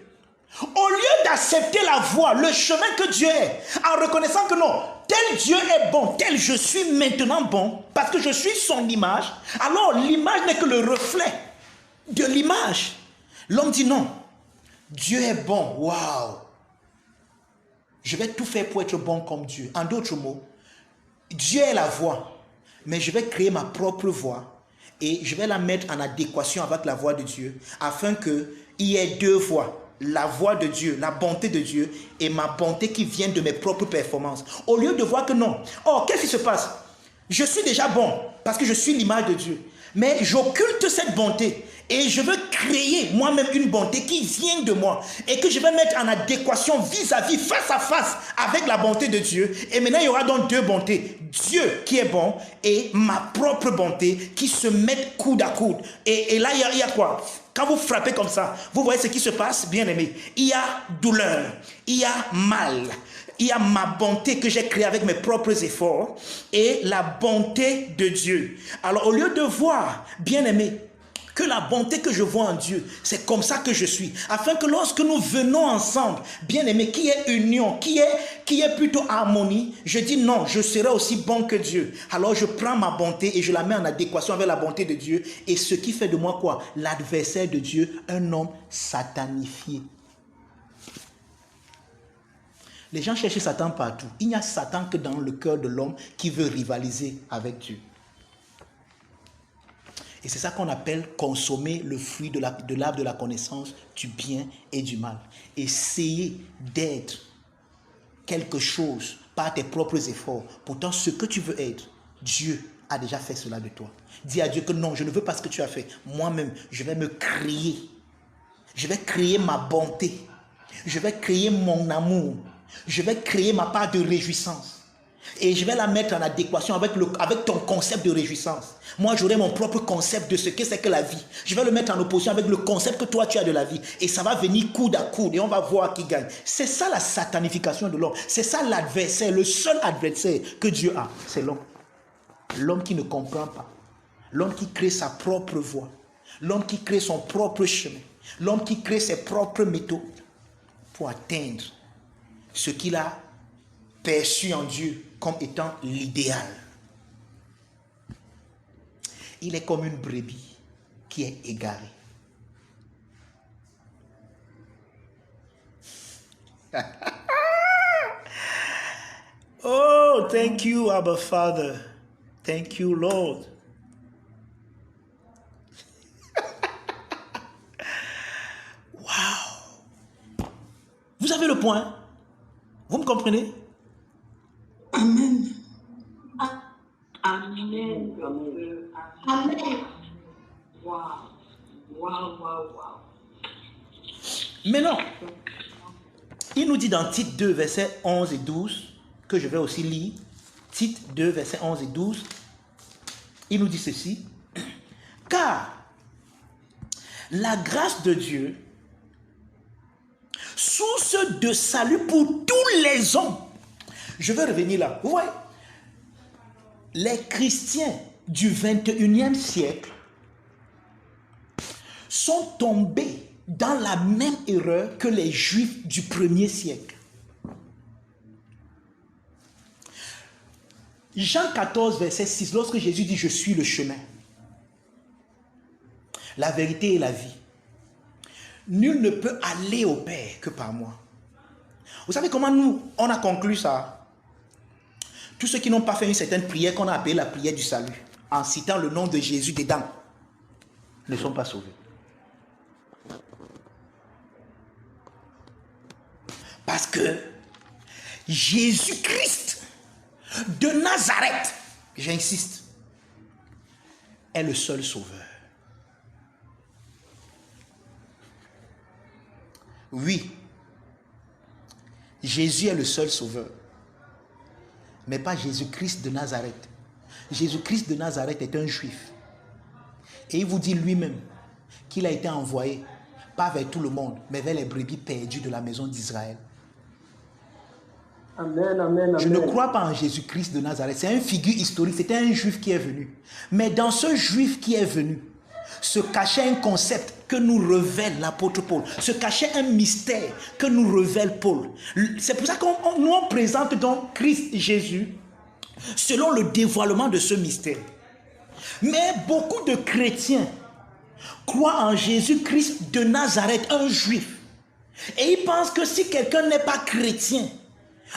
au lieu d'accepter la voie, le chemin que Dieu est, en reconnaissant que non, tel Dieu est bon, tel je suis maintenant bon, parce que je suis son image, alors l'image n'est que le reflet de l'image. L'homme dit non, Dieu est bon, waouh, je vais tout faire pour être bon comme Dieu. En d'autres mots, Dieu est la voie, mais je vais créer ma propre voie et je vais la mettre en adéquation avec la voie de Dieu, afin qu'il y ait deux voies. La voix de Dieu, la bonté de Dieu et ma bonté qui vient de mes propres performances. Au lieu de voir que non. Oh, qu'est-ce qui se passe? Je suis déjà bon parce que je suis l'image de Dieu. Mais j'occulte cette bonté et je veux créer moi-même une bonté qui vient de moi et que je vais mettre en adéquation vis-à-vis, face à face avec la bonté de Dieu. Et maintenant, il y aura donc deux bontés. Dieu qui est bon et ma propre bonté qui se mettent coude à coude. Et là, il y a quoi? Quand vous frappez comme ça, vous voyez ce qui se passe, bien aimé. Il y a douleur, il y a mal, il y a ma bonté que j'ai créée avec mes propres efforts et la bonté de Dieu. Alors au lieu de voir, bien aimé, que la bonté que je vois en Dieu, c'est comme ça que je suis. Afin que lorsque nous venons ensemble, bien aimé, qui est union, qui est plutôt harmonie, je dis non, je serai aussi bon que Dieu. Alors je prends ma bonté et je la mets en adéquation avec la bonté de Dieu. Et ce qui fait de moi quoi? L'adversaire de Dieu, un homme satanifié. Les gens cherchent Satan partout. Il n'y a Satan que dans le cœur de l'homme qui veut rivaliser avec Dieu. Et c'est ça qu'on appelle consommer le fruit de l'arbre de la connaissance du bien et du mal. Essayer d'être quelque chose par tes propres efforts. Pourtant, ce que tu veux être, Dieu a déjà fait cela de toi. Dis à Dieu que non, je ne veux pas ce que tu as fait. Moi-même, je vais me créer. Je vais créer ma bonté. Je vais créer mon amour. Je vais créer ma part de réjouissance. Et je vais la mettre en adéquation avec ton concept de réjouissance. Moi, j'aurai mon propre concept de ce que c'est que la vie. Je vais le mettre en opposition avec le concept que toi, tu as de la vie. Et ça va venir coude à coude et on va voir qui gagne. C'est ça la satanification de l'homme. C'est ça l'adversaire, le seul adversaire que Dieu a. C'est l'homme. L'homme qui ne comprend pas. L'homme qui crée sa propre voie. L'homme qui crée son propre chemin. L'homme qui crée ses propres méthodes pour atteindre ce qu'il a perçu en Dieu comme étant l'idéal. Il est comme une brebis qui est égarée. Oh, thank you, Abba Father. Thank you, Lord. Wow. Vous avez le point? Vous me comprenez? Amen. Amen. Amen. Wow. Wow, wow, wow. Mais non. Il nous dit dans Tite 2, versets 11 et 12, que je vais aussi lire. Tite 2, versets 11 et 12. Il nous dit ceci. Car la grâce de Dieu, source de salut pour tous les hommes. Je vais revenir là. Vous voyez, les chrétiens du 21e siècle sont tombés dans la même erreur que les juifs du 1er siècle. Jean 14, verset 6, lorsque Jésus dit « Je suis le chemin, la vérité et la vie. Nul ne peut aller au Père que par moi. » Vous savez comment nous, on a conclu ça? Tous ceux qui n'ont pas fait une certaine prière qu'on a appelée la prière du salut, en citant le nom de Jésus dedans, ne sont pas sauvés. Parce que Jésus-Christ de Nazareth, j'insiste, est le seul sauveur. Oui, Jésus est le seul sauveur, mais pas Jésus-Christ de Nazareth. Jésus-Christ de Nazareth est un juif. Et il vous dit lui-même qu'il a été envoyé, pas vers tout le monde, mais vers les brebis perdues de la maison d'Israël. Amen, amen, Je ne amen. crois pas en Jésus-Christ de Nazareth. C'est une figure historique. C'était un juif qui est venu. Mais dans ce juif qui est venu, se cachait un concept que nous révèle l'apôtre Paul. Se cachait un mystère que nous révèle Paul. C'est pour ça qu'on nous présente donc Christ Jésus selon le dévoilement de ce mystère. Mais beaucoup de chrétiens croient en Jésus-Christ de Nazareth, un juif. Et ils pensent que si quelqu'un n'est pas chrétien,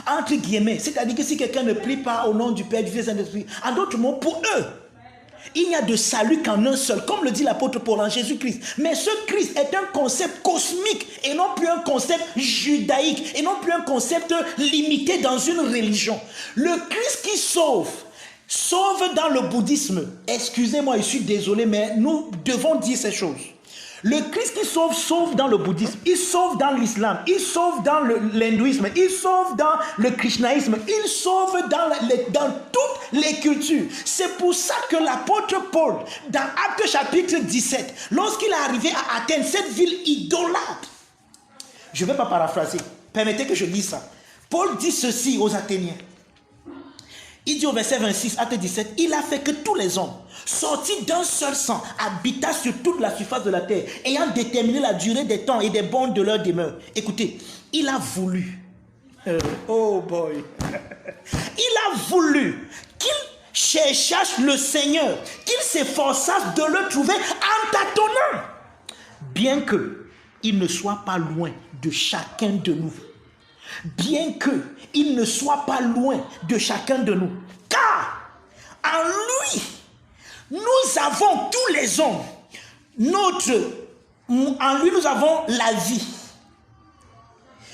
entre guillemets, c'est-à-dire que si quelqu'un ne prie pas au nom du Père, du Fils et du Saint-Esprit, en d'autres mots, pour eux, il n'y a de salut qu'en un seul, comme le dit l'apôtre Paul en Jésus-Christ. Mais ce Christ est un concept cosmique et non plus un concept judaïque et non plus un concept limité dans une religion. Le Christ qui sauve dans le bouddhisme. Excusez-moi, je suis désolé, mais nous devons dire ces choses. Le Christ qui sauve dans le bouddhisme, il sauve dans l'islam, il sauve dans l'hindouisme, il sauve dans le christianisme, il sauve dans toutes les cultures. C'est pour ça que l'apôtre Paul, dans Actes chapitre 17, lorsqu'il est arrivé à Athènes, cette ville idolâtre, je ne vais pas paraphraser, permettez que je lise ça. Paul dit ceci aux Athéniens. Il dit au verset 26, Acte 17, il a fait que tous les hommes, sortis d'un seul sang, habitassent sur toute la surface de la terre, ayant déterminé la durée des temps et des bornes de leur demeure. Écoutez, il a voulu, oh boy, il a voulu qu'ils cherchassent le Seigneur, qu'ils s'efforçassent de le trouver en tâtonnant, bien qu'il ne soit pas loin de chacun de nous. Bien qu'il ne soit pas loin de chacun de nous. Car en lui, nous avons tous les hommes. En lui, nous avons la vie,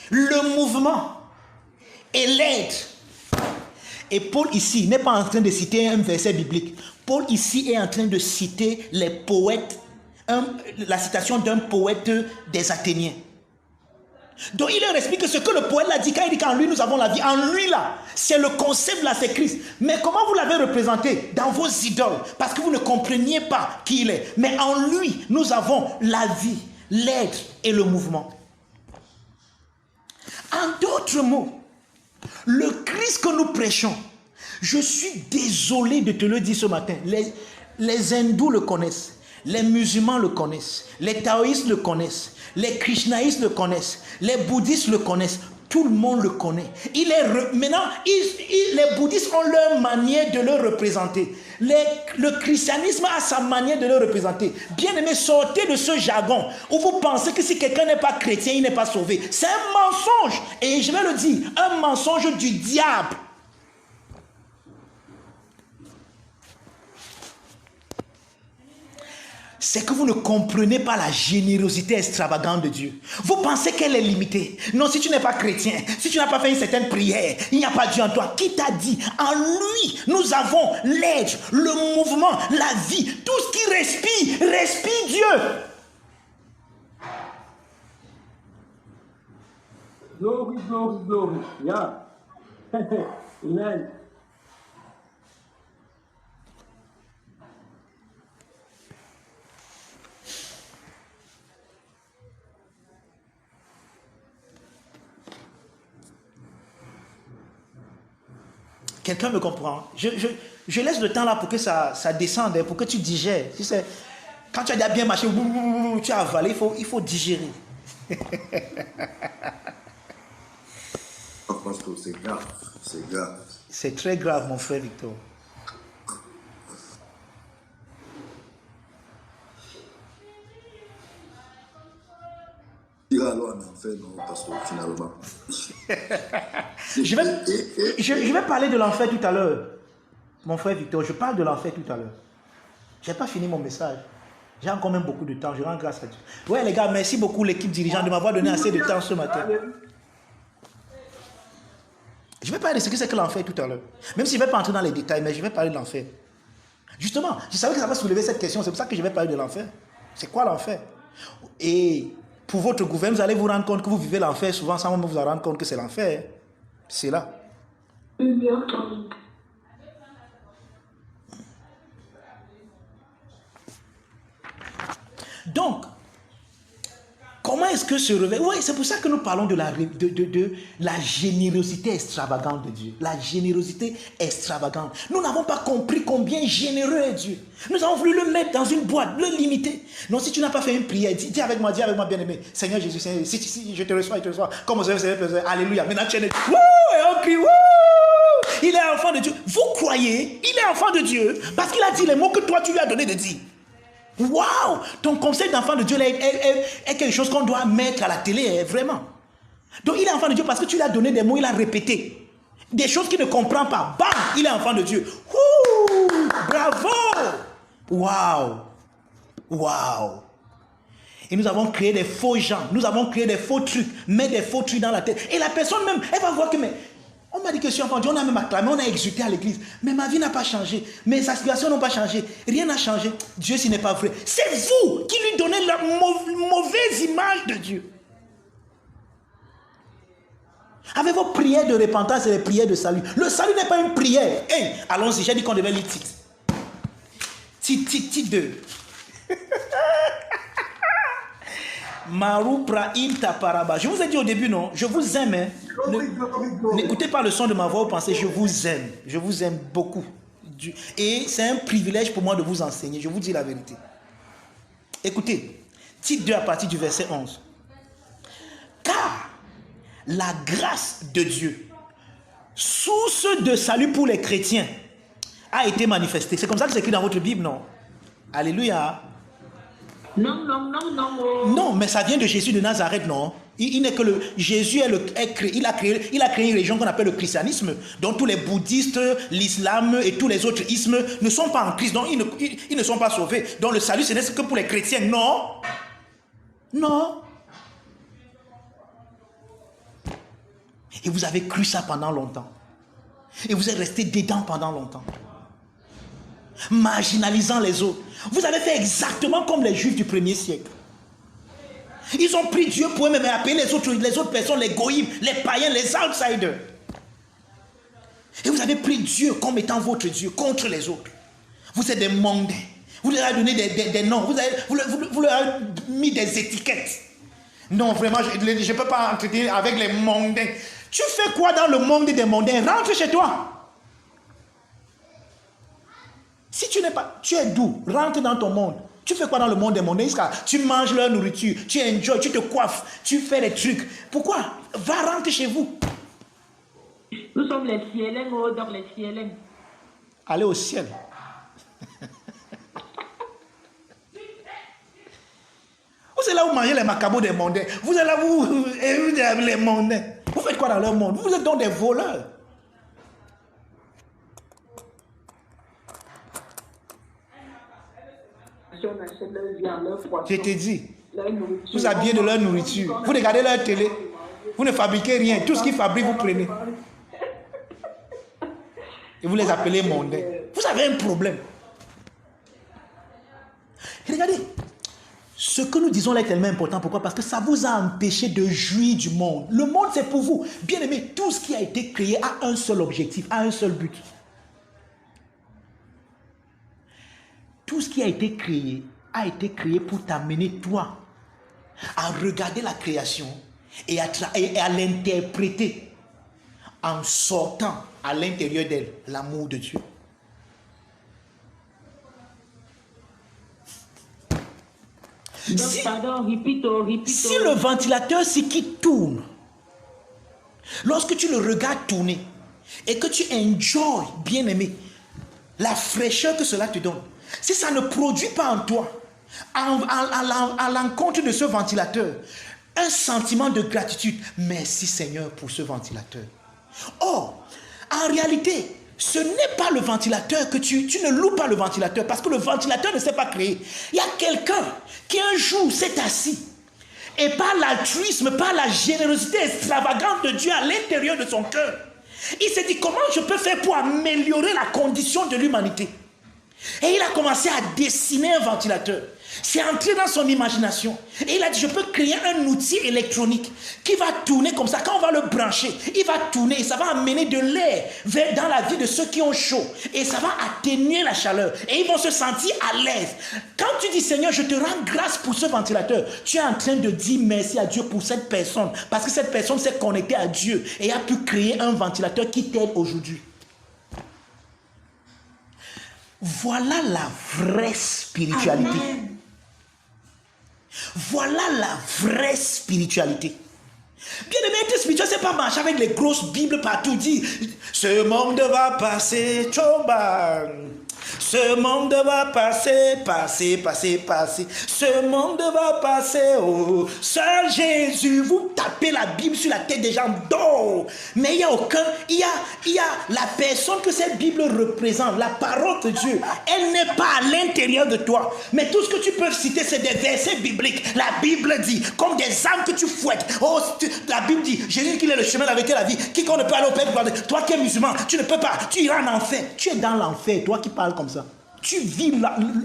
le mouvement et l'aide. Et Paul ici n'est pas en train de citer un verset biblique. Paul ici est en train de citer les poètes, la citation d'un poète des Athéniens. Donc il leur explique que ce que le poète l'a dit quand il dit qu'en lui nous avons la vie. En lui là, c'est le concept là, c'est Christ. Mais comment vous l'avez représenté dans vos idoles? Parce que vous ne compreniez pas qui il est. Mais en lui, nous avons la vie, l'aide et le mouvement. En d'autres mots, le Christ que nous prêchons, je suis désolé de te le dire ce matin, les hindous le connaissent. Les musulmans le connaissent, les taoïstes le connaissent, les krishnaïstes le connaissent, les bouddhistes le connaissent, tout le monde le connaît. Maintenant, les bouddhistes ont leur manière de le représenter. Le christianisme a sa manière de le représenter. Bien aimé, sortez de ce jargon où vous pensez que si quelqu'un n'est pas chrétien, il n'est pas sauvé. C'est un mensonge. Et je vais le dire, un mensonge du diable. C'est que vous ne comprenez pas la générosité extravagante de Dieu. Vous pensez qu'elle est limitée. Non, si tu n'es pas chrétien, si tu n'as pas fait une certaine prière, il n'y a pas Dieu en toi. Qui t'a dit? En lui, nous avons l'aide, le mouvement, la vie. Tout ce qui respire Dieu. Glory, glory, glory. Yeah. Amen. Quelqu'un me comprend? Je laisse le temps là pour que ça descende, pour que tu digères. Quand tu as bien marché, tu as avalé, il faut digérer. Parce que c'est grave, c'est grave. C'est très grave, mon frère Victor. Il va alors en enfer, non, parce que finalement. Je vais parler de l'enfer tout à l'heure. Mon frère Victor, je parle de l'enfer tout à l'heure. Je n'ai pas fini mon message. J'ai encore même beaucoup de temps. Je rends grâce à Dieu. Ouais, les gars, merci beaucoup, l'équipe dirigeante, de m'avoir donné assez de temps ce matin. Je vais parler de ce que c'est que l'enfer tout à l'heure. Même si je ne vais pas entrer dans les détails, mais je vais parler de l'enfer. Justement, je savais que ça va soulever cette question. C'est pour ça que je vais parler de l'enfer. C'est quoi l'enfer? Et pour votre gouvernement, vous allez vous rendre compte que vous vivez l'enfer souvent sans même vous en rendre compte que c'est l'enfer. C'est là. Donc, comment est-ce que ce réveil... Oui, c'est pour ça que nous parlons de la générosité extravagante de Dieu. La générosité extravagante. Nous n'avons pas compris combien généreux est Dieu. Nous avons voulu le mettre dans une boîte, le limiter. Non, si tu n'as pas fait une prière, dis avec moi, bien-aimé. Seigneur Jésus, Seigneur, si je te reçois, Comme vous savez, alléluia. Maintenant, tu es... Wouh! Et on crie, wouh! Il est enfant de Dieu. Vous croyez, il est enfant de Dieu parce qu'il a dit les mots que toi, tu lui as donné de dire. Waouh! Ton conseil d'enfant de Dieu là, est quelque chose qu'on doit mettre à la télé, vraiment. Donc il est enfant de Dieu parce que tu lui as donné des mots, il a répété. Des choses qu'il ne comprend pas. Bam! Il est enfant de Dieu. Ouh! Bravo! Waouh! Waouh! Et nous avons créé des faux gens. Nous avons créé des faux trucs. Mettre des faux trucs dans la tête. Et la personne même, elle va voir que... On m'a dit que je suis enfant de Dieu, on a même acclamé, on a exulté à l'église. Mais ma vie n'a pas changé. Mais sa situation n'a pas changé. Rien n'a changé. Dieu, ce n'est pas vrai. C'est vous qui lui donnez la mauvaise image de Dieu. Avec vos prières de repentance et les prières de salut. Le salut n'est pas une prière. Hey, allons-y, j'ai dit qu'on devait lire titre. Titre 2. Maru Prahim Taparaba. Je vous ai dit au début, non? Je vous aime. Hein? N'écoutez pas le son de ma voix, vous pensez, je vous aime. Je vous aime beaucoup. Et c'est un privilège pour moi de vous enseigner. Je vous dis la vérité. Écoutez, titre 2 à partir du verset 11. Car la grâce de Dieu, source de salut pour les chrétiens, a été manifestée. C'est comme ça que c'est écrit dans votre Bible, non? Alléluia. Non. Non, mais ça vient de Jésus de Nazareth, non? Il n'est que le... Jésus il a créé une région qu'on appelle le christianisme, dont tous les bouddhistes, l'islam et tous les autres ismes ne sont pas en Christ, donc ils ne sont pas sauvés. Donc le salut, ce n'est que pour les chrétiens, non? Non. Et vous avez cru ça pendant longtemps. Et vous êtes resté dedans pendant longtemps. Marginalisant les autres. Vous avez fait exactement comme les Juifs du 1er siècle. Ils ont pris Dieu pour eux-mêmes et appelé les autres personnes, les goïms, les païens, les outsiders. Et vous avez pris Dieu comme étant votre Dieu contre les autres. Vous êtes des mondains. Vous leur avez donné des noms. Vous leur avez mis des étiquettes. Non, vraiment, je ne peux pas entretenir avec les mondains. Tu fais quoi dans le monde des mondains? Rentre chez toi. Si tu n'es pas, tu es doux, rentre dans ton monde. Tu fais quoi dans le monde des mondains? Tu manges leur nourriture, tu enjoy, tu te coiffes, tu fais des trucs. Pourquoi? Va rentrer chez vous. Nous sommes les cielins, donc les cielins. Allez au ciel. Vous êtes là où mangez les macabos des mondains. Vous êtes là où les mondains. Vous faites quoi dans leur monde? Vous êtes donc des voleurs. Je t'ai dit, vous habillez de leur nourriture, vous regardez leur télé, vous ne fabriquez rien, tout ce qu'ils fabriquent, vous prenez. Et vous les appelez mondains. Vous avez un problème. Et regardez, ce que nous disons là est tellement important. Pourquoi? Parce que ça vous a empêché de jouir du monde. Le monde, c'est pour vous. Bien aimé, tout ce qui a été créé a un seul objectif, a un seul but. Tout ce qui a été créé pour t'amener, toi, à regarder la création et à l'interpréter en sortant à l'intérieur d'elle l'amour de Dieu. Si le ventilateur qui tourne, lorsque tu le regardes tourner et que tu enjoy, bien aimé, la fraîcheur que cela te donne, si ça ne produit pas en toi, à l'encontre de ce ventilateur, un sentiment de gratitude. Merci Seigneur pour ce ventilateur. Or, en réalité, ce n'est pas le ventilateur que tu ne loues pas le ventilateur parce que le ventilateur ne s'est pas créé. Il y a quelqu'un qui un jour s'est assis et par l'altruisme, par la générosité extravagante de Dieu à l'intérieur de son cœur, il s'est dit comment je peux faire pour améliorer la condition de l'humanité. Et il a commencé à dessiner un ventilateur. C'est entré dans son imagination. Et il a dit, je peux créer un outil électronique qui va tourner comme ça. Quand on va le brancher, il va tourner et ça va amener de l'air dans la vie de ceux qui ont chaud. Et ça va atténuer la chaleur. Et ils vont se sentir à l'aise. Quand tu dis, Seigneur, je te rends grâce pour ce ventilateur, tu es en train de dire merci à Dieu pour cette personne. Parce que cette personne s'est connectée à Dieu et a pu créer un ventilateur qui t'aide aujourd'hui. Voilà la vraie spiritualité. Amen. Voilà la vraie spiritualité. Bien aimé, être spirituel, c'est pas marcher avec les grosses Bibles partout, dire ce monde va passer, Choban. Ce monde va passer, passer, passer, passer. Ce monde va passer, oh. Seul Jésus, vous tapez la Bible sur la tête des gens d'or. Mais il n'y a aucun, il y a la personne que cette Bible représente, la parole de Dieu. Elle n'est pas à l'intérieur de toi. Mais tout ce que tu peux citer, c'est des versets bibliques. La Bible dit, comme des âmes que tu fouettes. Oh, la Bible dit, Jésus qu'il est le chemin, la vérité, la vie. Quiconque ne peut aller au Père, toi qui es musulman, tu ne peux pas. Tu iras en enfer. Tu es dans l'enfer, toi qui parles comme ça. Tu vis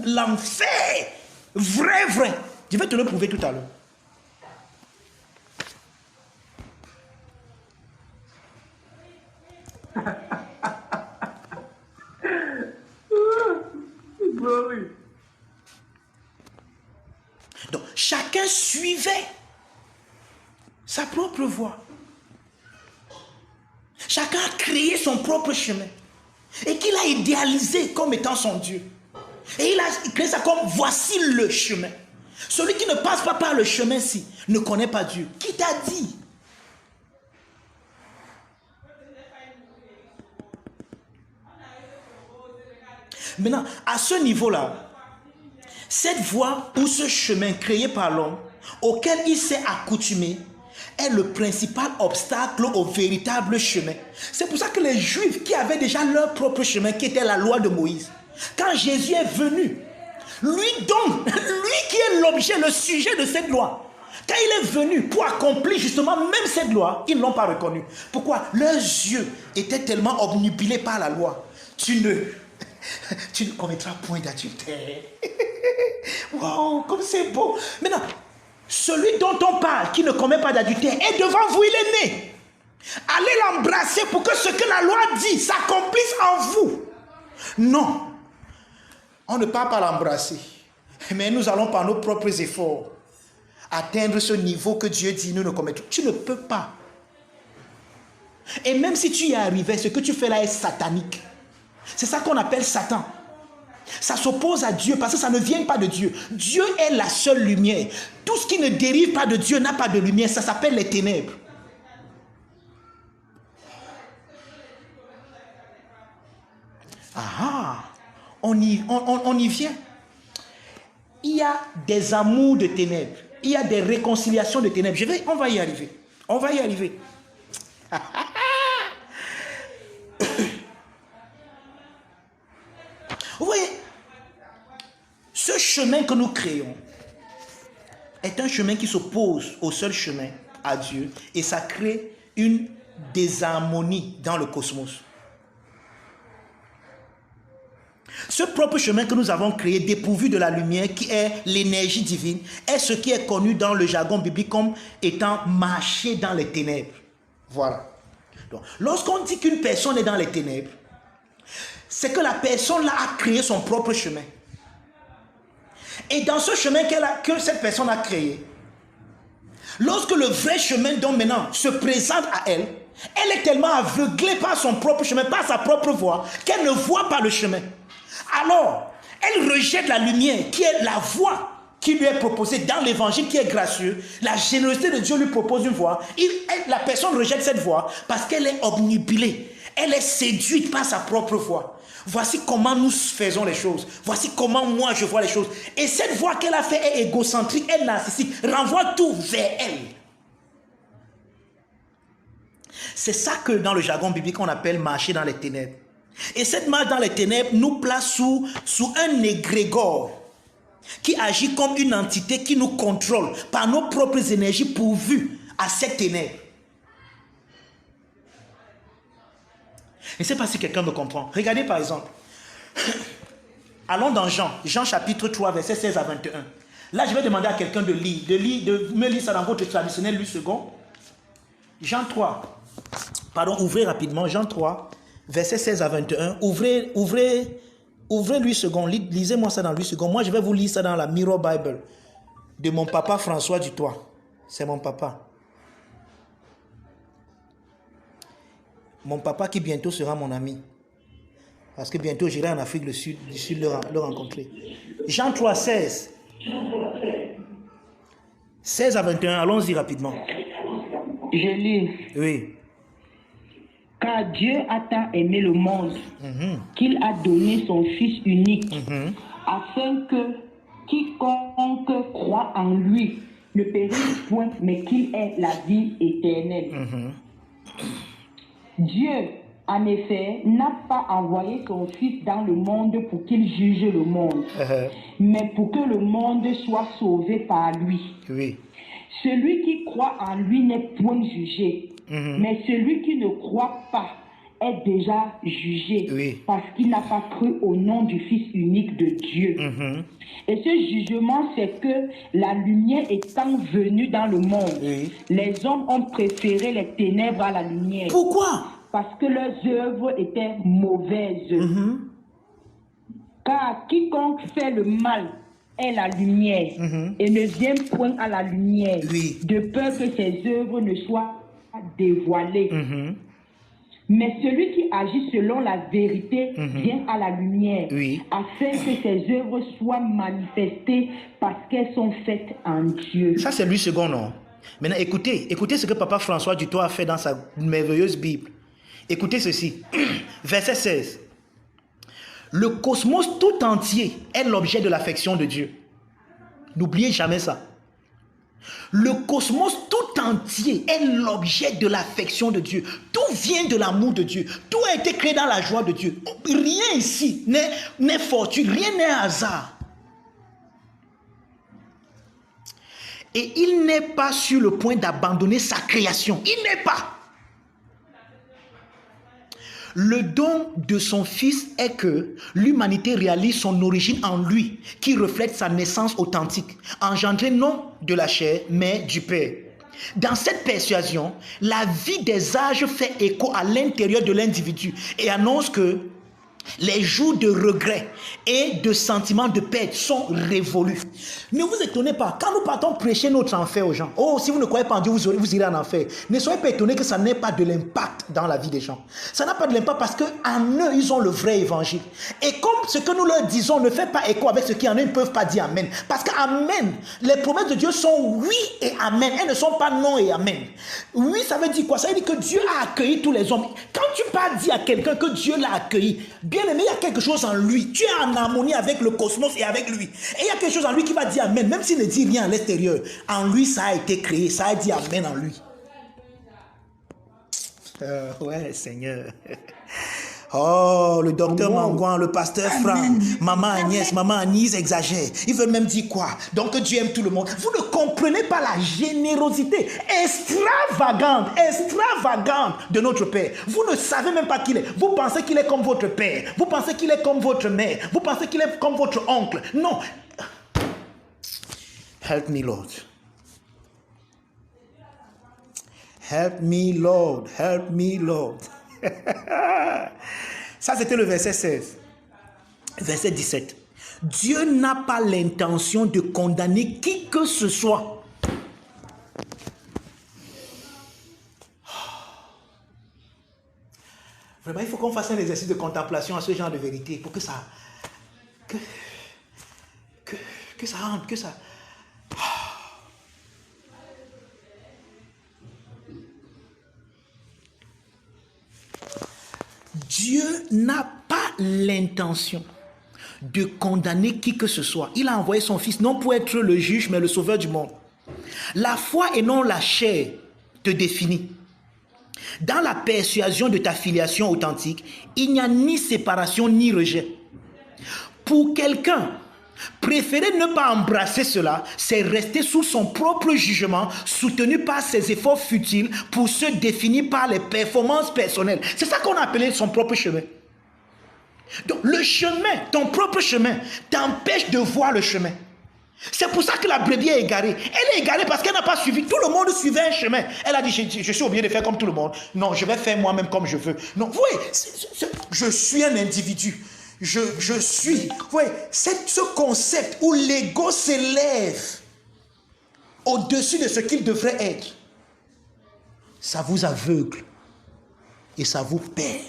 l'enfer. Vrai. Je vais te le prouver tout à l'heure. Donc, chacun suivait sa propre voie. Chacun a créé son propre chemin. Et qu'il a idéalisé comme étant son Dieu. Et il a créé ça comme voici le chemin. Celui qui ne passe pas par le chemin-ci ne connaît pas Dieu. Qui t'a dit? Maintenant, à ce niveau-là, cette voie ou ce chemin créé par l'homme, auquel il s'est accoutumé, est le principal obstacle au véritable chemin. C'est pour ça que les Juifs qui avaient déjà leur propre chemin, qui était la loi de Moïse, quand Jésus est venu, lui qui est l'objet, le sujet de cette loi, quand il est venu pour accomplir justement même cette loi, ils ne l'ont pas reconnu. Pourquoi? Leurs yeux étaient tellement obnubilés par la loi. Tu ne commettras point d'adultère. Waouh, comme c'est beau. Maintenant, celui dont on parle, qui ne commet pas d'adultère, est devant vous, il est né. Allez l'embrasser pour que ce que la loi dit s'accomplisse en vous. Non. On ne peut pas l'embrasser. Mais nous allons par nos propres efforts atteindre ce niveau que Dieu dit nous ne commettons. Tu ne peux pas. Et même si tu y es arrivé, ce que tu fais là est satanique. C'est ça qu'on appelle Satan. Ça s'oppose à Dieu parce que ça ne vient pas de Dieu. Dieu est la seule lumière. Tout ce qui ne dérive pas de Dieu n'a pas de lumière. Ça s'appelle les ténèbres. Ah, on y vient. Il y a des amours de ténèbres. Il y a des réconciliations de ténèbres. On va y arriver. On va y arriver. Vous voyez, ce chemin que nous créons est un chemin qui s'oppose au seul chemin, à Dieu, et ça crée une désharmonie dans le cosmos. Ce propre chemin que nous avons créé, dépourvu de la lumière, qui est l'énergie divine, est ce qui est connu dans le jargon biblique comme étant marcher dans les ténèbres. Voilà. Donc, lorsqu'on dit qu'une personne est dans les ténèbres, c'est que la personne là a créé son propre chemin. Et dans ce chemin que cette personne a créé, lorsque le vrai chemin donc maintenant se présente à elle, elle est tellement aveuglée par son propre chemin, par sa propre voie, qu'elle ne voit pas le chemin. Alors, elle rejette la lumière qui est la voie qui lui est proposée dans l'évangile qui est gracieux. La générosité de Dieu lui propose une voie. La personne rejette cette voie parce qu'elle est obnubilée. Elle est séduite par sa propre voix. Voici comment nous faisons les choses. Voici comment moi je vois les choses. Et cette voix qu'elle a fait est égocentrique, est narcissique, renvoie tout vers elle. C'est ça que dans le jargon biblique on appelle marcher dans les ténèbres. Et cette marche dans les ténèbres nous place sous un égrégore qui agit comme une entité qui nous contrôle par nos propres énergies pourvues à cette ténèbres. Je ne sais pas si quelqu'un me comprend. Regardez par exemple. Allons dans Jean chapitre 3, verset 16 à 21. Là, je vais demander à quelqu'un de me lire ça dans votre traditionnel lui second. Jean 3. Pardon, ouvrez rapidement. Jean 3, verset 16 à 21. Ouvrez lui second. Lisez-moi ça dans lui second. Moi, je vais vous lire ça dans la Mirror Bible de mon papa François Dutoit. C'est mon papa. Mon papa qui bientôt sera mon ami. Parce que bientôt j'irai en Afrique du Sud le rencontrer. Jean 3, 16. 16 à 21, allons-y rapidement. Je lis. Oui. Car Dieu a tant aimé le monde qu'il a donné son Fils unique afin que quiconque croit en lui ne périsse point, mais qu'il ait la vie éternelle. Dieu, en effet, n'a pas envoyé son Fils dans le monde pour qu'il juge le monde, mais pour que le monde soit sauvé par lui. Oui. Celui qui croit en lui n'est point jugé, mais celui qui ne croit pas est déjà jugé parce qu'il n'a pas cru au nom du Fils unique de Dieu. Et ce jugement, c'est que la lumière étant venue dans le monde, les hommes ont préféré les ténèbres à la lumière. Pourquoi? Parce que leurs œuvres étaient mauvaises. Car quiconque fait le mal est la lumière et ne vient point à la lumière, de peur que ses œuvres ne soient dévoilées. Mais celui qui agit selon la vérité vient à la lumière, afin que ses œuvres soient manifestées parce qu'elles sont faites en Dieu. Ça, c'est lui second, non? Maintenant, écoutez ce que papa François Dutoit a fait dans sa merveilleuse Bible. Écoutez ceci. Verset 16. Le cosmos tout entier est l'objet de l'affection de Dieu. N'oubliez jamais ça. Le cosmos tout entier est l'objet de l'affection de Dieu. Tout vient de l'amour de Dieu. Tout a été créé dans la joie de Dieu. Rien ici n'est fortuit, rien n'est hasard. Et il n'est pas sur le point d'abandonner sa création. Il n'est pas. Le don de son Fils est que l'humanité réalise son origine en lui, qui reflète sa naissance authentique, engendrée non de la chair, mais du Père. Dans cette persuasion, la vie des âges fait écho à l'intérieur de l'individu et annonce que les jours de regret et de sentiments de perte sont révolus. Ne vous étonnez pas, quand nous partons prêcher notre enfer aux gens, oh, si vous ne croyez pas en Dieu, vous irez en enfer. Ne soyez pas étonnés que ça n'ait pas de l'impact dans la vie des gens. Ça n'a pas de l'impact parce qu'en eux, ils ont le vrai évangile. Et comme ce que nous leur disons ne fait pas écho avec ce qui en eux, ils ne peuvent pas dire amen. Parce qu'amen, les promesses de Dieu sont oui et amen. Elles ne sont pas non et amen. Oui, ça veut dire quoi? Ça veut dire que Dieu a accueilli tous les hommes. Quand tu parles dire à quelqu'un que Dieu l'a accueilli, bien aimé, il y a quelque chose en lui. Tu es en harmonie avec le cosmos et avec lui. Et il y a quelque chose en lui qui va dire amen, même s'il ne dit rien à l'extérieur. En lui, ça a été créé. Ça a dit amen en lui. Ouais, Seigneur. Oh, le docteur Mangouan, le pasteur Franck, maman Agnès, maman Anise exagère. Ils veulent même dire quoi? Donc Dieu aime tout le monde. Vous ne comprenez pas la générosité extravagante de notre Père. Vous ne savez même pas qui il est. Vous pensez qu'il est comme votre père. Vous pensez qu'il est comme votre mère. Vous pensez qu'il est comme votre oncle. Non. Help me, Lord. Help me, Lord. Help me, Lord. Ça, c'était le verset 16. Verset 17. Dieu n'a pas l'intention de condamner qui que ce soit. Vraiment, il faut qu'on fasse un exercice de contemplation à ce genre de vérité pour que ça... Que ça rentre, que ça... Dieu n'a pas l'intention de condamner qui que ce soit. Il a envoyé son Fils non pour être le juge, mais le sauveur du monde. La foi et non la chair te définit. Dans la persuasion de ta filiation authentique, il n'y a ni séparation ni rejet. Pour quelqu'un, préférer ne pas embrasser cela, c'est rester sous son propre jugement, soutenu par ses efforts futiles pour se définir par les performances personnelles. C'est ça qu'on a appelé son propre chemin. Donc le chemin, ton propre chemin, t'empêche de voir le chemin. C'est pour ça que la brebis est égarée. Elle est égarée parce qu'elle n'a pas suivi. Tout le monde suivait un chemin. Elle a dit, je suis obligé de faire comme tout le monde. Non, je vais faire moi-même comme je veux. Non, vous voyez, je suis un individu. Je suis. Vous voyez, ce concept où l'ego s'élève au-dessus de ce qu'il devrait être, ça vous aveugle et ça vous perd.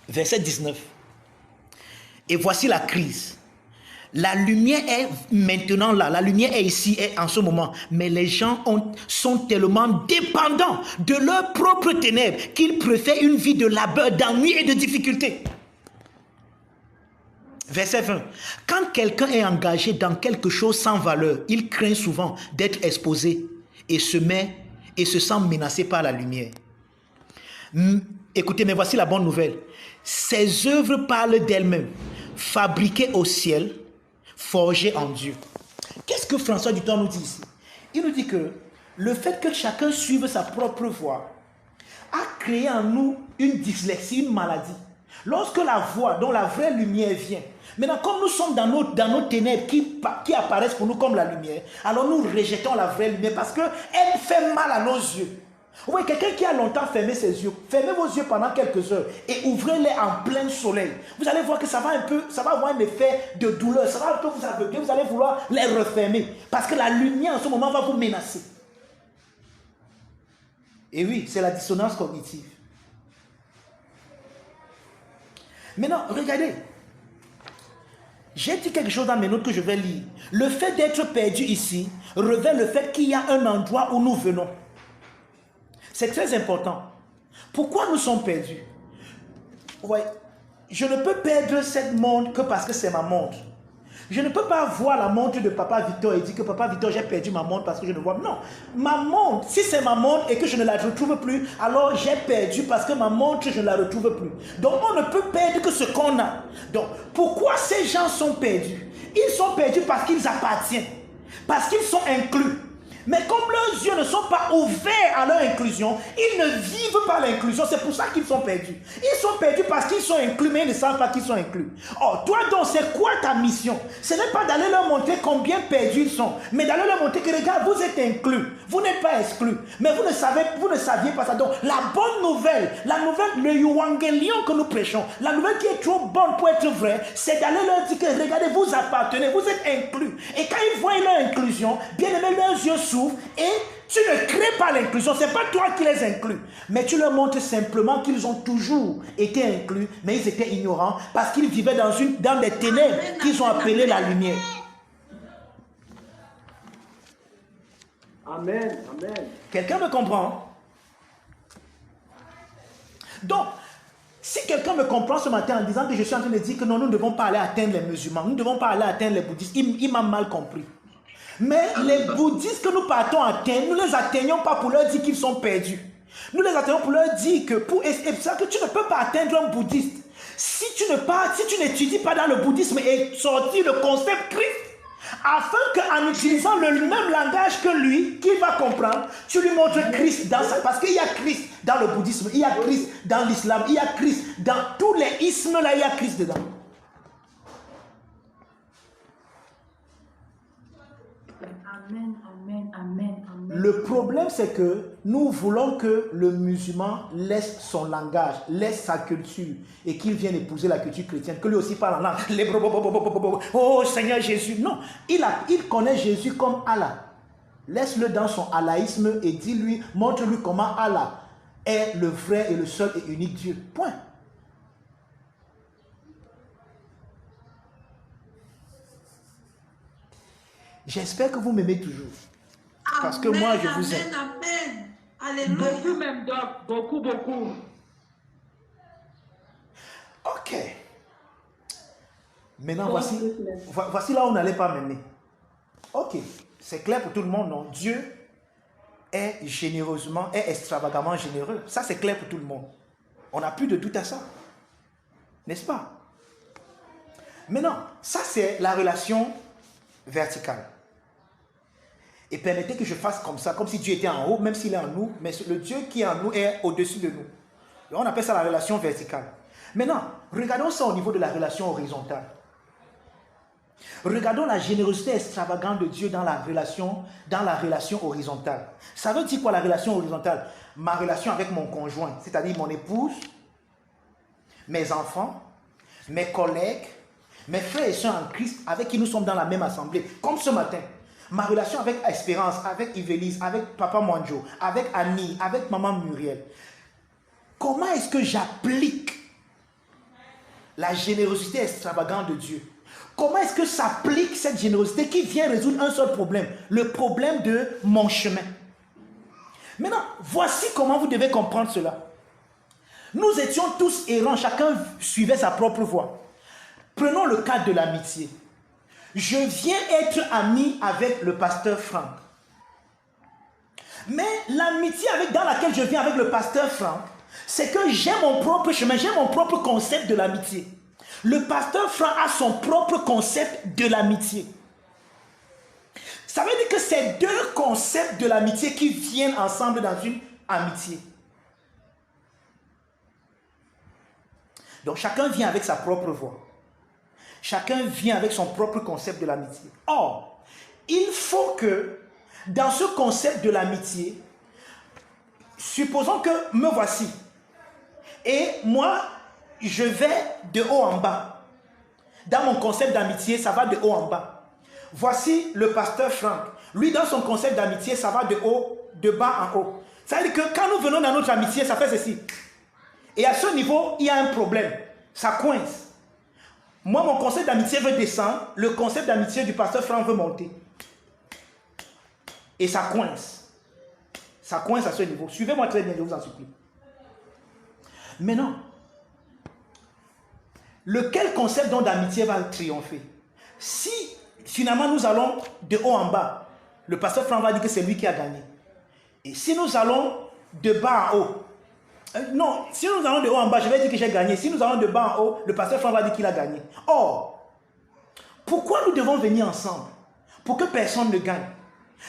Verset 19. Et voici la crise. La lumière est maintenant là. La lumière est ici, est en ce moment. Mais les gens sont tellement dépendants de leurs propres ténèbres qu'ils préfèrent une vie de labeur, d'ennui et de difficulté. Verset 20. Quand quelqu'un est engagé dans quelque chose sans valeur, il craint souvent d'être exposé et se sent menacé par la lumière. Écoutez, mais voici la bonne nouvelle. Ces œuvres parlent d'elles-mêmes, fabriquées au ciel, forgées en Dieu. Qu'est-ce que François Dutoit nous dit ici? Il nous dit que le fait que chacun suive sa propre voie a créé en nous une dyslexie, une maladie. Lorsque la voie, dont la vraie lumière vient, maintenant comme nous sommes dans nos ténèbres qui apparaissent pour nous comme la lumière, alors nous rejetons la vraie lumière parce qu'elle fait mal à nos yeux. Oui, quelqu'un qui a longtemps fermé ses yeux, fermez vos yeux pendant quelques heures et ouvrez-les en plein soleil. Vous allez voir que ça va avoir un effet de douleur, ça va un peu vous aveugler, vous allez vouloir les refermer parce que la lumière en ce moment va vous menacer. Et oui, c'est la dissonance cognitive. Maintenant, regardez. J'ai dit quelque chose dans mes notes que je vais lire. Le fait d'être perdu ici révèle le fait qu'il y a un endroit où nous venons. C'est très important. Pourquoi nous sommes perdus? Ouais, je ne peux perdre cette montre que parce que c'est ma montre. Je ne peux pas voir la montre de Papa Victor et dire que Papa Victor, j'ai perdu ma montre parce que je ne vois. Non, ma montre, si c'est ma montre et que je ne la retrouve plus, alors j'ai perdu parce que ma montre, je ne la retrouve plus. Donc on ne peut perdre que ce qu'on a. Donc pourquoi ces gens sont perdus? Ils sont perdus parce qu'ils appartiennent, parce qu'ils sont inclus. Mais comme leurs yeux ne sont pas ouverts à leur inclusion, ils ne vivent pas l'inclusion. C'est pour ça qu'ils sont perdus. Ils sont perdus parce qu'ils sont inclus, mais ils ne savent pas qu'ils sont inclus. Oh, toi donc, c'est quoi ta mission? Ce n'est pas d'aller leur montrer combien perdus ils sont, mais d'aller leur montrer que, regarde, vous êtes inclus. Vous n'êtes pas exclus. Mais vous ne saviez pas ça. Donc, la bonne nouvelle, le évangélion que nous prêchons, la nouvelle qui est trop bonne pour être vraie, c'est d'aller leur dire que, regardez, vous appartenez, vous êtes inclus. Et quand ils voient leur inclusion, bien aimé, leurs yeux s'ouvrent et tu ne crées pas l'inclusion. Ce n'est pas toi qui les inclus, mais tu leur montres simplement qu'ils ont toujours été inclus, mais ils étaient ignorants parce qu'ils vivaient dans des ténèbres qu'ils ont appelées la lumière. Amen, amen. Quelqu'un me comprend? Donc, si quelqu'un me comprend ce matin en disant que je suis en train de dire que non, nous ne devons pas aller atteindre les musulmans, nous ne devons pas aller atteindre les bouddhistes, il m'a mal compris. Mais les bouddhistes que nous partons atteindre, nous ne les atteignons pas pour leur dire qu'ils sont perdus. Nous les atteignons pour leur dire que, et c'est ça que tu ne peux pas atteindre un bouddhiste. Si tu n'étudies pas dans le bouddhisme et sortir le concept Christ, afin qu'en utilisant le même langage que lui, qu'il va comprendre, tu lui montres Christ dans ça. Parce qu'il y a Christ dans le bouddhisme, il y a Christ dans l'islam, il y a Christ dans tous les ismes, là, il y a Christ dedans. Amen, amen, amen, amen. Le problème, c'est que nous voulons que le musulman laisse son langage, laisse sa culture et qu'il vienne épouser la culture chrétienne, que lui aussi parle en langue. Oh Seigneur Jésus. Non, il connaît Jésus comme Allah. Laisse-le dans son allahisme et dis-lui, montre-lui comment Allah est le vrai et le seul et unique Dieu. Point. J'espère que vous m'aimez toujours. Parce que moi, je vous aime. Amen, Alléluia. Beaucoup même, donc, beaucoup, beaucoup. Ok. Maintenant, voici là où on n'allait pas mener. Ok, c'est clair pour tout le monde, non? Dieu est extravagamment généreux. Ça, c'est clair pour tout le monde. On n'a plus de doute à ça. N'est-ce pas? Maintenant, ça, c'est la relation verticale. Et permettez que je fasse comme ça, comme si Dieu était en haut, même s'il est en nous, mais le Dieu qui est en nous est au-dessus de nous. Et on appelle ça la relation verticale. Maintenant, regardons ça au niveau de la relation horizontale. Regardons la générosité extravagante de Dieu dans la relation horizontale. Ça veut dire quoi la relation horizontale? Ma relation avec mon conjoint, c'est-à-dire mon épouse, mes enfants, mes collègues, mes frères et sœurs en Christ avec qui nous sommes dans la même assemblée. Comme ce matin, ma relation avec Espérance, avec Yvelise, avec Papa Mwanjo, avec Annie, avec Maman Muriel. Comment est-ce que j'applique la générosité extravagante de Dieu? Comment est-ce que s'applique cette générosité qui vient résoudre un seul problème, le problème de mon chemin? Maintenant, voici comment vous devez comprendre cela. Nous étions tous errants, chacun suivait sa propre voie. Prenons le cadre de l'amitié. Je viens être ami avec le pasteur Franck. Mais l'amitié dans laquelle je viens avec le pasteur Franck, c'est que j'ai mon propre chemin, j'ai mon propre concept de l'amitié. Le pasteur Franck a son propre concept de l'amitié. Ça veut dire que c'est deux concepts de l'amitié qui viennent ensemble dans une amitié. Donc chacun vient avec sa propre voie. Chacun vient avec son propre concept de l'amitié. Or, il faut que dans ce concept de l'amitié, supposons que me voici. Et moi, je vais de haut en bas. Dans mon concept d'amitié, ça va de haut en bas. Voici le pasteur Franck. Lui, dans son concept d'amitié, ça va de bas en haut. Ça veut dire que quand nous venons dans notre amitié, ça fait ceci. Et à ce niveau, il y a un problème. Ça coince. Moi, mon concept d'amitié veut descendre. Le concept d'amitié du pasteur Franck veut monter. Et ça coince. Ça coince à ce niveau. Suivez-moi très bien, je vous en supplie. Maintenant, lequel concept d'amitié va triompher? Si finalement nous allons de haut en bas, le pasteur Franck va dire que c'est lui qui a gagné. Et si nous allons de bas en haut, non, si nous allons de haut en bas, je vais dire que j'ai gagné. Si nous allons de bas en haut, le pasteur Franck va dire qu'il a gagné. Or, pourquoi nous devons venir ensemble? Pour que personne ne gagne.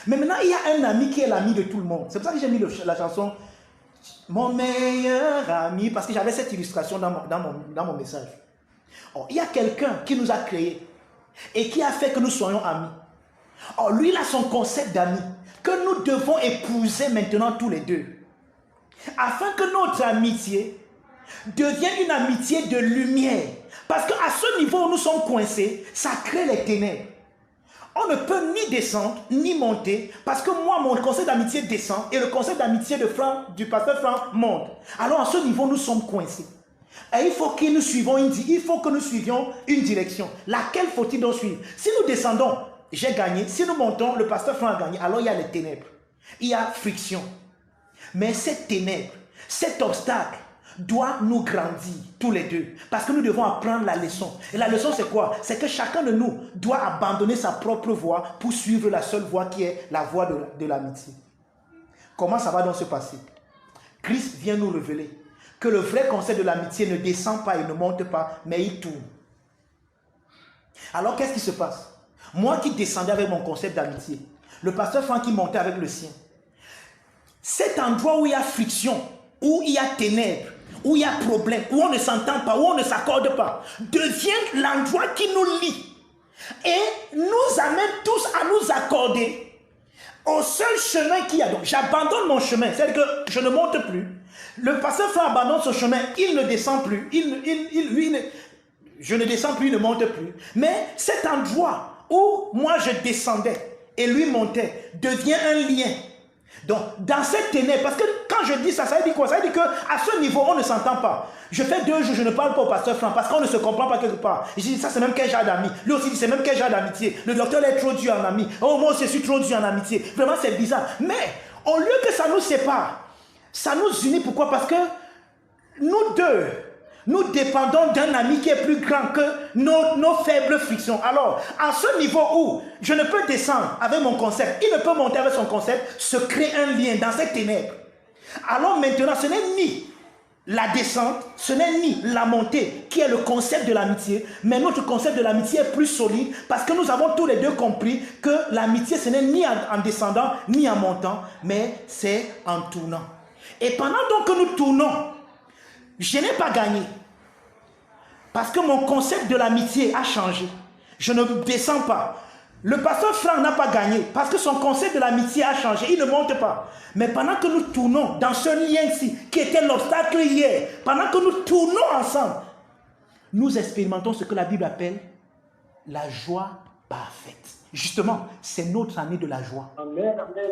Mais maintenant, il y a un ami qui est l'ami de tout le monde. C'est pour ça que j'ai mis la chanson Mon meilleur ami, parce que j'avais cette illustration dans mon message. Or, il y a quelqu'un qui nous a créés et qui a fait que nous soyons amis. Or, lui, il a son concept d'amis que nous devons épouser maintenant tous les deux. Afin que notre amitié devienne une amitié de lumière. Parce qu'à ce niveau où nous sommes coincés, ça crée les ténèbres. On ne peut ni descendre, ni monter, parce que moi, mon concept d'amitié descend et le concept d'amitié du pasteur Franck monte. Alors à ce niveau, nous sommes coincés. Et il faut que nous suivions une direction. Laquelle faut-il donc suivre? Si nous descendons, j'ai gagné. Si nous montons, le pasteur Franck a gagné. Alors il y a les ténèbres. Il y a friction. Mais cette ténèbre, cet obstacle doit nous grandir tous les deux. Parce que nous devons apprendre la leçon. Et la leçon c'est quoi? C'est que chacun de nous doit abandonner sa propre voie pour suivre la seule voie qui est la voie de l'amitié. Comment ça va donc se passer? Christ vient nous révéler que le vrai concept de l'amitié ne descend pas et ne monte pas, mais il tourne. Alors qu'est-ce qui se passe? Moi qui descendais avec mon concept d'amitié, le pasteur Franck qui montait avec le sien, cet endroit où il y a friction, où il y a ténèbres, où il y a problème, où on ne s'entend pas, où on ne s'accorde pas, devient l'endroit qui nous lie et nous amène tous à nous accorder au seul chemin qu'il y a. Donc j'abandonne mon chemin, c'est-à-dire que je ne monte plus. Le pasteur Franck abandonne son chemin, il ne descend plus, je ne descends plus, il ne monte plus. Mais cet endroit où moi je descendais et lui montait devient un lien. Donc, dans cette ténèbre, parce que quand je dis ça, ça veut dire quoi? Ça veut dire qu'à ce niveau, on ne s'entend pas. Je fais 2 jours, je ne parle pas au pasteur Franck parce qu'on ne se comprend pas quelque part. Et je dis, ça c'est même quel genre d'amis. Lui aussi dit, c'est même quel genre d'amitié. Le docteur est trop dur en ami. Oh, moi aussi, je suis trop dur en amitié. Vraiment, c'est bizarre. Mais, au lieu que ça nous sépare, Ça nous unit, pourquoi? Parce que nous deux, nous dépendons d'un ami qui est plus grand que nos faibles frictions. Alors, à ce niveau où je ne peux descendre avec mon concept, il ne peut monter avec son concept, se crée un lien dans cette ténèbres. Alors maintenant, ce n'est ni la descente, ce n'est ni la montée qui est le concept de l'amitié, mais notre concept de l'amitié est plus solide parce que nous avons tous les deux compris que l'amitié, ce n'est ni en descendant, ni en montant, mais c'est en tournant. Et pendant donc que nous tournons, je n'ai pas gagné. Parce que mon concept de l'amitié a changé. Je ne descends pas. Le pasteur Franck n'a pas gagné parce que son concept de l'amitié a changé. Il ne monte pas. Mais pendant que nous tournons dans ce lien-ci, qui était l'obstacle hier, pendant que nous tournons ensemble, nous expérimentons ce que la Bible appelle la joie parfaite. Justement, c'est notre année de la joie. Amen, amen.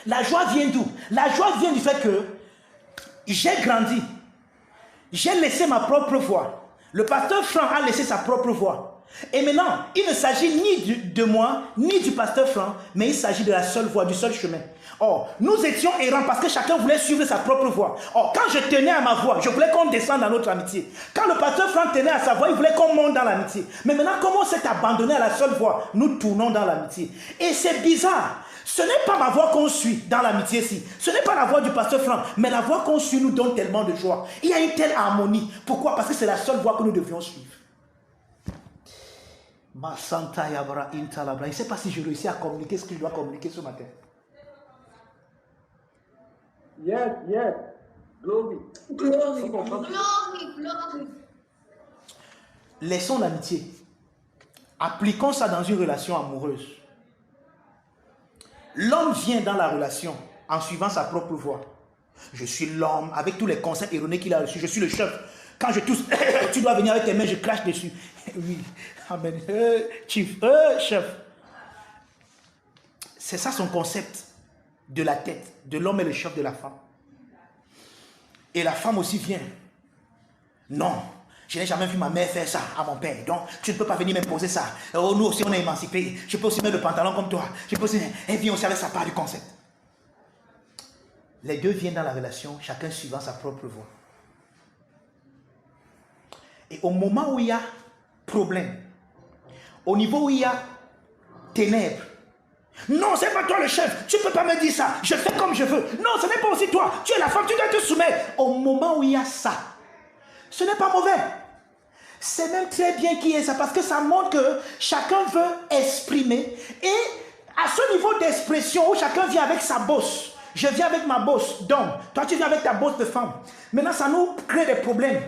La joie vient d'où? La joie vient du fait que j'ai grandi. J'ai laissé ma propre voix. Le pasteur Franck a laissé sa propre voix. Et maintenant, il ne s'agit ni de moi, ni du pasteur Franck, mais il s'agit de la seule voie, du seul chemin. Or, nous étions errants parce que chacun voulait suivre sa propre voie. Or, quand je tenais à ma voie, je voulais qu'on descende dans notre amitié. Quand le pasteur Franck tenait à sa voie, il voulait qu'on monte dans l'amitié. Mais maintenant, comme on s'est abandonné à la seule voie, nous tournons dans l'amitié. Et c'est bizarre. Ce n'est pas ma voix qu'on suit dans l'amitié-ci. Ce n'est pas la voix du pasteur Franck, mais la voix qu'on suit nous donne tellement de joie. Il y a une telle harmonie. Pourquoi? Parce que c'est la seule voix que nous devions suivre. Ma Santa Yabra Intalabra. Je ne sais pas si je réussis à communiquer ce que je dois communiquer ce matin. Yes, yes. Glory. Glory. Glory. Laissons l'amitié. Appliquons ça dans une relation amoureuse. L'homme vient dans la relation en suivant sa propre voie. Je suis l'homme avec tous les concepts erronés qu'il a reçus. Je suis le chef. Quand je tousse, tu dois venir avec tes mains, je crache dessus. Oui, amen. Chief, chef. C'est ça son concept de la tête, de l'homme et le chef de la femme. Et la femme aussi vient. Non, je n'ai jamais vu ma mère faire ça à mon père. Donc, tu ne peux pas venir m'imposer ça. Oh, nous aussi, on est émancipés. Je peux aussi mettre le pantalon comme toi. Je peux aussi... Elle vient aussi avec sa part du concept. Les deux viennent dans la relation, chacun suivant sa propre voie. Et au moment où il y a problème, au niveau où il y a ténèbres, non, c'est pas toi le chef, tu ne peux pas me dire ça, je fais comme je veux. Non, ce n'est pas aussi toi, tu es la femme, tu dois te soumettre. Au moment où il y a ça, ce n'est pas mauvais. C'est même très bien qu'il y ait ça, parce que ça montre que chacun veut exprimer. Et à ce niveau d'expression où chacun vient avec sa bosse, je viens avec ma bosse d'homme, toi tu viens avec ta bosse de femme. Maintenant ça nous crée des problèmes.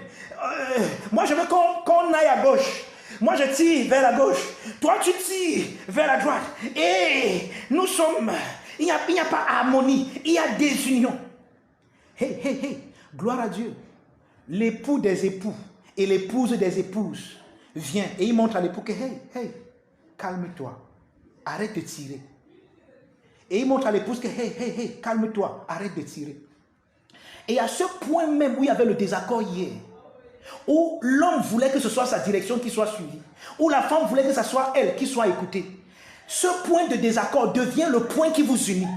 Moi je veux qu'on aille à gauche. Moi je tire vers la gauche. Toi tu tires vers la droite. Et nous sommes... Il n'y a pas harmonie. Il y a désunion. Hey. Gloire à Dieu. L'époux des époux et l'épouse des épouses vient et il montre à l'époux que hey, calme-toi. Arrête de tirer. Et il montre à l'épouse que hey, calme-toi. Arrête de tirer. Et à ce point même où il y avait le désaccord hier, où l'homme voulait que ce soit sa direction qui soit suivie, où la femme voulait que ce soit elle qui soit écoutée, ce point de désaccord devient le point qui vous unit,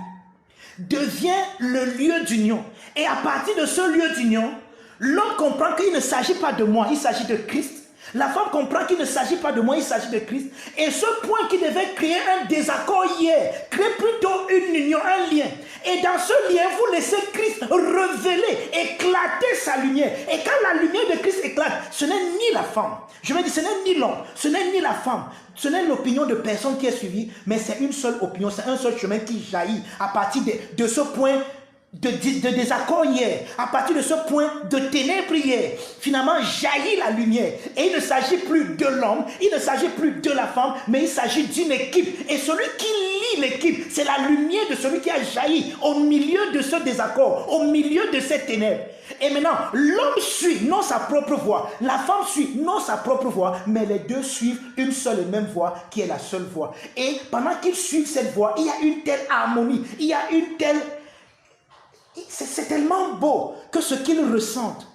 devient le lieu d'union. Et à partir de ce lieu d'union, l'homme comprend qu'il ne s'agit pas de moi, il s'agit de Christ. La femme comprend qu'il ne s'agit pas de moi, il s'agit de Christ. Et ce point qui devait créer un désaccord hier, crée plutôt une union, un lien. Et dans ce lien, vous laissez Christ révéler, éclater sa lumière. Et quand la lumière de Christ éclate, ce n'est ni la femme, je vais dire, ce n'est ni l'homme, ce n'est ni la femme, ce n'est l'opinion de personne qui est suivie, mais c'est une seule opinion, c'est un seul chemin qui jaillit à partir de ce point de désaccord hier, à partir de ce point de ténèbres hier, finalement jaillit la lumière. Et il ne s'agit plus de l'homme, il ne s'agit plus de la femme, mais il s'agit d'une équipe. Et celui qui lie l'équipe, c'est la lumière de celui qui a jailli au milieu de ce désaccord, au milieu de ces ténèbres. Et maintenant, l'homme suit non sa propre voie, la femme suit non sa propre voie, mais les deux suivent une seule et même voie qui est la seule voie. Et pendant qu'ils suivent cette voie, il y a une telle harmonie, il y a une telle... C'est tellement beau que ce qu'ils ressentent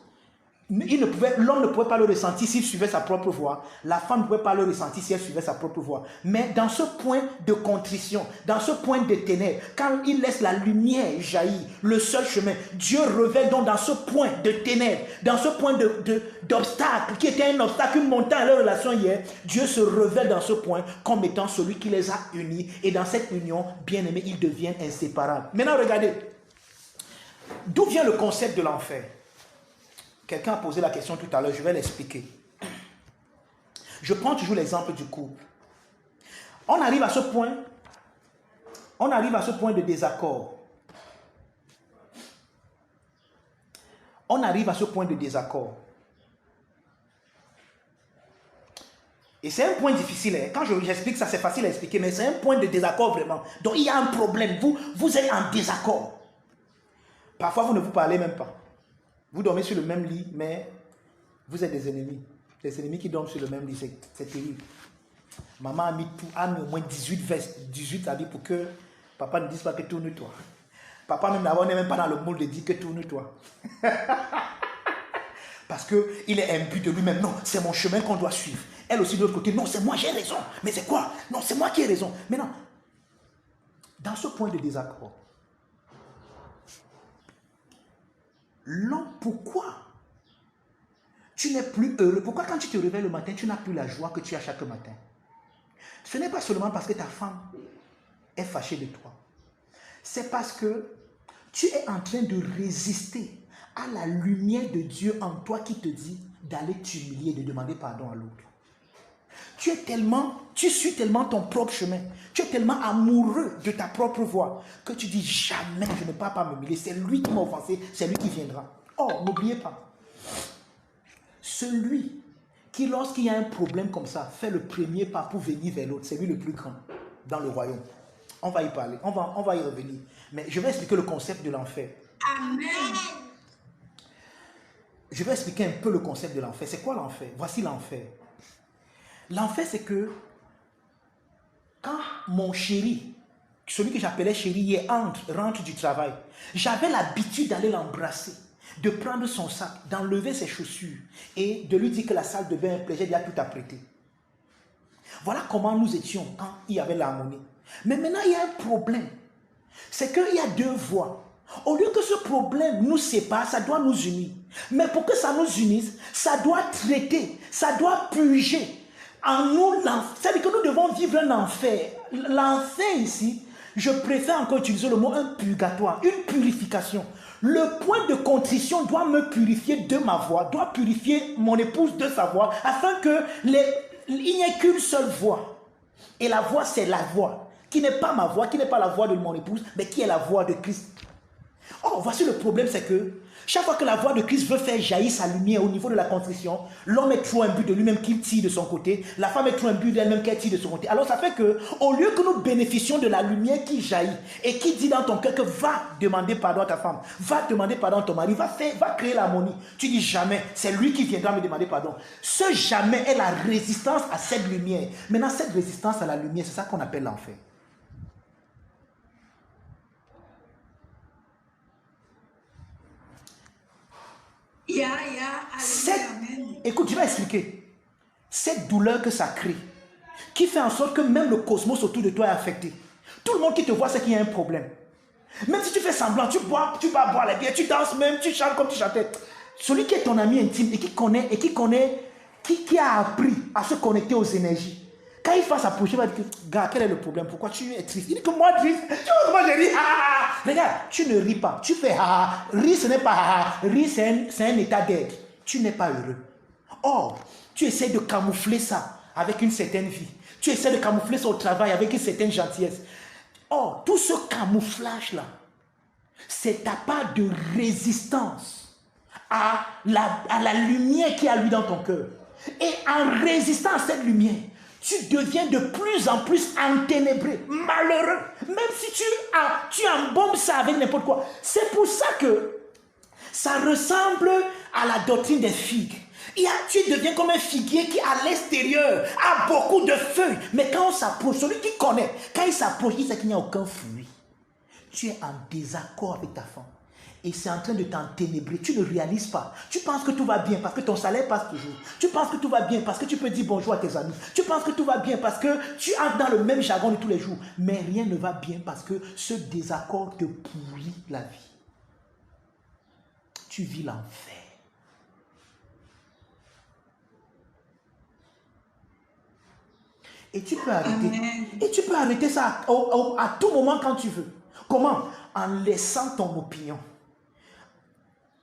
l'homme ne pouvait pas le ressentir s'il suivait sa propre voie. La femme ne pouvait pas le ressentir si elle suivait sa propre voie. Mais dans ce point de contrition, dans ce point de ténèbres, quand il laisse la lumière jaillir, le seul chemin, Dieu révèle donc dans ce point de ténèbres, dans ce point d'obstacle, qui était un obstacle, une montagne à leur relation hier, Dieu se révèle dans ce point comme étant celui qui les a unis. Et dans cette union, bien aimés, ils deviennent inséparables. Maintenant, regardez. D'où vient le concept de l'enfer? Quelqu'un a posé la question tout à l'heure, je vais l'expliquer. Je prends toujours l'exemple du couple. On arrive à ce point de désaccord. On arrive à ce point de désaccord. Et c'est un point difficile. Hein. Quand j'explique ça, c'est facile à expliquer, mais c'est un point de désaccord vraiment. Donc il y a un problème. Vous êtes en désaccord. Parfois, vous ne vous parlez même pas. Vous dormez sur le même lit, mais vous êtes des ennemis. Des ennemis qui dorment sur le même lit, c'est terrible. Maman a mis au moins 18 vestes, 18 habits pour que papa ne dise pas que tourne-toi. Papa même d'abord n'est même pas dans le moule de dire que tourne-toi. Parce qu'il est imbu de lui-même. Non, c'est mon chemin qu'on doit suivre. Elle aussi de l'autre côté. Non, c'est moi, j'ai raison. Mais c'est quoi? Non, c'est moi qui ai raison. Mais non. Dans ce point de désaccord, l'homme, pourquoi tu n'es plus heureux? Pourquoi quand tu te réveilles le matin, tu n'as plus la joie que tu as chaque matin? Ce n'est pas seulement parce que ta femme est fâchée de toi. C'est parce que tu es en train de résister à la lumière de Dieu en toi qui te dit d'aller t'humilier, de demander pardon à l'autre. Tu suis tellement ton propre chemin, tu es tellement amoureux de ta propre voie que tu dis jamais je ne peux pas m'humilier, c'est lui qui m'a offensé, c'est lui qui viendra. Or, n'oubliez pas, celui qui lorsqu'il y a un problème comme ça, fait le premier pas pour venir vers l'autre, c'est lui le plus grand dans le royaume. On va y parler, on va y revenir. Mais je vais expliquer le concept de l'enfer. Amen. Je vais expliquer un peu le concept de l'enfer. C'est quoi l'enfer? Voici l'enfer. L'enfer, c'est que quand mon chéri, celui que j'appelais chéri, hier rentre du travail, j'avais l'habitude d'aller l'embrasser, de prendre son sac, d'enlever ses chaussures et de lui dire que la salle de bain est pleine, j'ai déjà tout apprêté. Voilà comment nous étions quand il y avait l'harmonie. Mais maintenant, il y a un problème. C'est qu'il y a deux voies. Au lieu que ce problème nous sépare, ça doit nous unir. Mais pour que ça nous unisse, ça doit traiter, ça doit purger en nous l'enfer. C'est-à-dire que nous devons vivre un enfer. L'enfer ici, je préfère encore utiliser le mot un purgatoire, une purification. Le point de contrition doit me purifier de ma voix, doit purifier mon épouse de sa voix, afin que il n'y ait qu'une seule voix. Et la voix, c'est la voix, qui n'est pas ma voix, qui n'est pas la voix de mon épouse, mais qui est la voix de Christ. Or, voici le problème, c'est que chaque fois que la voix de Christ veut faire jaillir sa lumière au niveau de la contrition, l'homme est trop imbu de lui-même qu'il tire de son côté, la femme est trop imbue d'elle-même qu'elle tire de son côté. Alors ça fait que, au lieu que nous bénéficions de la lumière qui jaillit et qui dit dans ton cœur que va demander pardon à ta femme, va demander pardon à ton mari, va créer l'harmonie. Tu dis jamais, c'est lui qui viendra me demander pardon. Ce jamais est la résistance à cette lumière. Maintenant, cette résistance à la lumière, c'est ça qu'on appelle l'enfer. Écoute, je vais expliquer. Cette douleur que ça crée, qui fait en sorte que même le cosmos autour de toi est affecté. Tout le monde qui te voit, c'est qu'il y a un problème. Même si tu fais semblant, tu vas boire la bière, tu danses même, tu chantes comme tu chantais. Celui qui est ton ami intime et qui a appris à se connecter aux énergies, quand il va s'approcher, il va dire, gars, quel est le problème? Pourquoi tu es triste? Il dit que moi triste. Tu vois comment je ris? Regarde, tu ne ris pas. Tu fais rire, ce n'est pas rire, c'est un état d'être. Tu n'es pas heureux. Or, tu essaies de camoufler ça avec une certaine vie. Tu essaies de camoufler ça au travail avec une certaine gentillesse. Or, tout ce camouflage-là, c'est ta part de résistance à la lumière qui a lui dans ton cœur. Et en résistant à cette lumière, tu deviens de plus en plus enténébré, malheureux. Même si tu embombes ça avec n'importe quoi. C'est pour ça que ça ressemble à la doctrine des figues. Tu deviens comme un figuier qui, à l'extérieur, a beaucoup de feuilles. Mais quand on s'approche, celui qui connaît, quand il s'approche, il sait qu'il n'y a aucun fruit. Tu es en désaccord avec ta femme. Et c'est en train de t'enténébrer. Tu ne réalises pas. Tu penses que tout va bien parce que ton salaire passe toujours. Tu penses que tout va bien parce que tu peux dire bonjour à tes amis. Tu penses que tout va bien parce que tu entres dans le même jargon de tous les jours. Mais rien ne va bien parce que ce désaccord te pourrit la vie. Tu vis l'enfer. Et tu peux arrêter. Amen. Et tu peux arrêter ça à tout moment quand tu veux. Comment? En laissant ton opinion.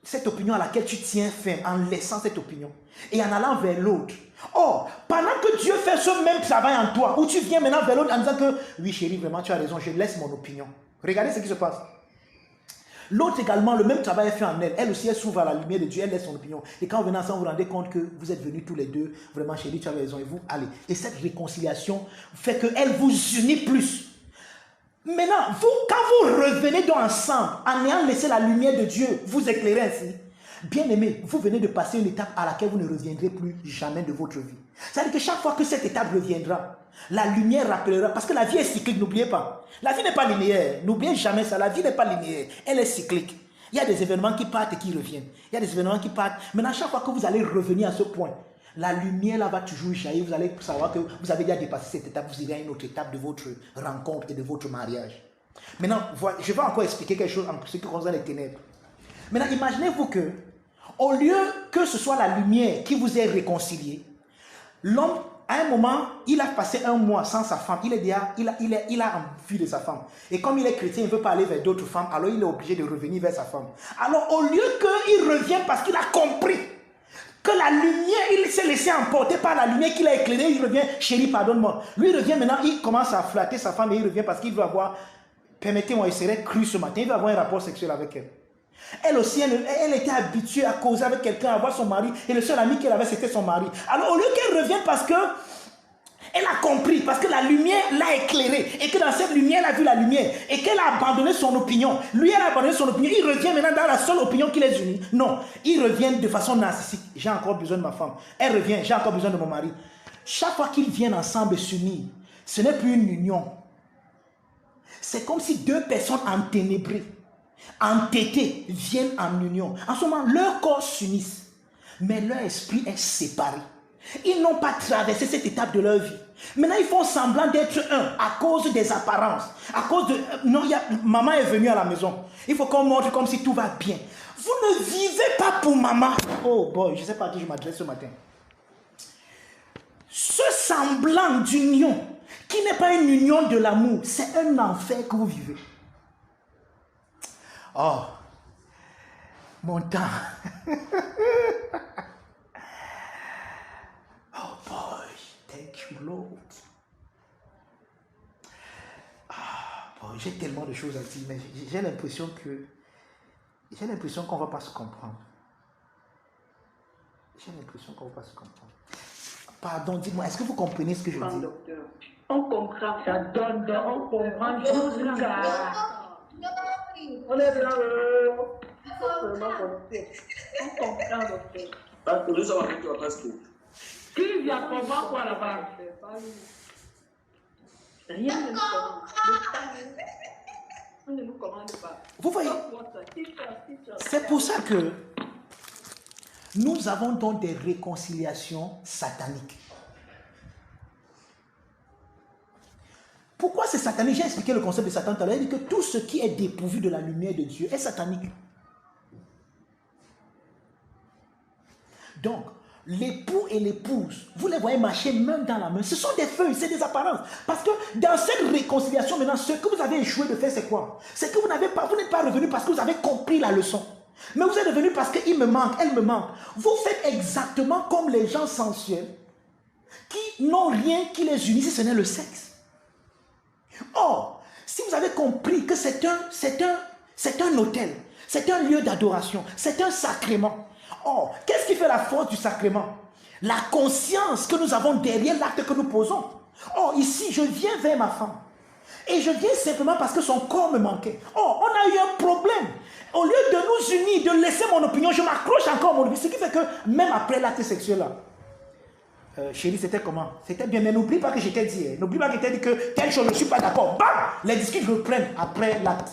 Cette opinion à laquelle tu tiens ferme, en laissant cette opinion. Et en allant vers l'autre. Or, pendant que Dieu fait ce même travail en toi, où tu viens maintenant vers l'autre en disant que, oui chérie, vraiment tu as raison, je laisse mon opinion. Regardez ce qui se passe. L'autre également, le même travail est fait en elle. Elle aussi, elle s'ouvre à la lumière de Dieu, elle laisse son opinion. Et quand vous venez ensemble, vous vous rendez compte que vous êtes venus tous les deux. Vraiment, chérie, tu as raison. Et vous, allez. Et cette réconciliation fait qu'elle vous unit plus. Maintenant, vous, quand vous revenez donc ensemble, en ayant laissé la lumière de Dieu vous éclairer ainsi, bien aimé, vous venez de passer une étape à laquelle vous ne reviendrez plus jamais de votre vie. C'est-à-dire que chaque fois que cette étape reviendra, la lumière rappellera, parce que la vie est cyclique, n'oubliez pas. La vie n'est pas linéaire, n'oubliez jamais ça, la vie n'est pas linéaire, elle est cyclique. Il y a des événements qui partent et qui reviennent. Il y a des événements qui partent. Maintenant, chaque fois que vous allez revenir à ce point, la lumière là va toujours jaillir, vous allez savoir que vous avez déjà dépassé cette étape, vous irez à une autre étape de votre rencontre et de votre mariage. Maintenant, je vais encore expliquer quelque chose en ce qui concerne les ténèbres. Maintenant, imaginez-vous que, au lieu que ce soit la lumière qui vous ait réconcilié, l'homme, à un moment, il a passé un mois sans sa femme, il a envie de sa femme. Et comme il est chrétien, il ne veut pas aller vers d'autres femmes, alors il est obligé de revenir vers sa femme. Alors, au lieu qu'il revienne parce qu'il a compris que la lumière, il s'est laissé emporter par la lumière qu'il a éclairée, il revient, chérie, pardonne-moi. Lui, il revient maintenant, il commence à flatter sa femme et il revient parce qu'il veut avoir, permettez-moi, il serait cru ce matin, il veut avoir un rapport sexuel avec elle. Elle aussi, elle était habituée à causer avec quelqu'un, à voir son mari, et le seul ami qu'elle avait, c'était son mari. Alors, au lieu qu'elle revienne parce que elle a compris, parce que la lumière l'a éclairée, et que dans cette lumière, elle a vu la lumière, et qu'elle a abandonné son opinion. Lui, elle a abandonné son opinion. Il revient maintenant dans la seule opinion qui les unit. Non, il revient de façon narcissique. J'ai encore besoin de ma femme. Elle revient, j'ai encore besoin de mon mari. Chaque fois qu'ils viennent ensemble s'unir, ce n'est plus une union. C'est comme si deux personnes enténébrées, entêtées, viennent en union. En ce moment, leur corps s'unissent, mais leur esprit est séparé. Ils n'ont pas traversé cette étape de leur vie. Maintenant, ils font semblant d'être un à cause des apparences. À cause de... Non, maman est venue à la maison. Il faut qu'on montre comme si tout va bien. Vous ne vivez pas pour maman. Oh boy, je ne sais pas à qui je m'adresse ce matin. Ce semblant d'union, qui n'est pas une union de l'amour, c'est un enfer que vous vivez. Oh, mon temps. Oh boy, thank you Lord. Ah boy, j'ai tellement de choses à dire, mais j'ai l'impression qu'on ne va pas se comprendre. J'ai l'impression qu'on ne va pas se comprendre. Pardon, dites-moi, est-ce que vous comprenez ce que je dis? On comprend, ça donne, on comprend jusqu'à... On est là. On comprend, docteur. Parce que nous sommes avec toi, parce que. Qui vient comprendre quoi là-bas? Rien ne nous commande. On ne nous commande pas. Vous voyez, c'est pour ça que nous avons donc des réconciliations sataniques. Pourquoi c'est satanique? J'ai expliqué le concept de Satan tout à l'heure. Il dit que tout ce qui est dépourvu de la lumière de Dieu est satanique. Donc, l'époux et l'épouse, vous les voyez marcher main dans la main. Ce sont des feuilles, c'est des apparences. Parce que dans cette réconciliation, maintenant, ce que vous avez échoué de faire, c'est quoi? C'est que vous n'êtes pas revenu parce que vous avez compris la leçon. Mais vous êtes revenu parce qu'il me manque, elle me manque. Vous faites exactement comme les gens sensuels qui n'ont rien qui les unisse, si ce n'est le sexe. Or, si vous avez compris que c'est un autel, c'est un lieu d'adoration, c'est un sacrement. Or, qu'est-ce qui fait la force du sacrement? La conscience que nous avons derrière l'acte que nous posons. Or, ici, je viens vers ma femme. Et je viens simplement parce que son corps me manquait. Or, on a eu un problème. Au lieu de nous unir, de laisser mon opinion, je m'accroche encore à mon opinion. Ce qui fait que même après l'acte sexuel là, chérie, c'était comment? C'était bien, mais n'oublie pas que je t'ai dit. N'oublie pas que je t'ai dit que telle chose, je ne suis pas d'accord. Bam! Les discussions reprennent après l'acte.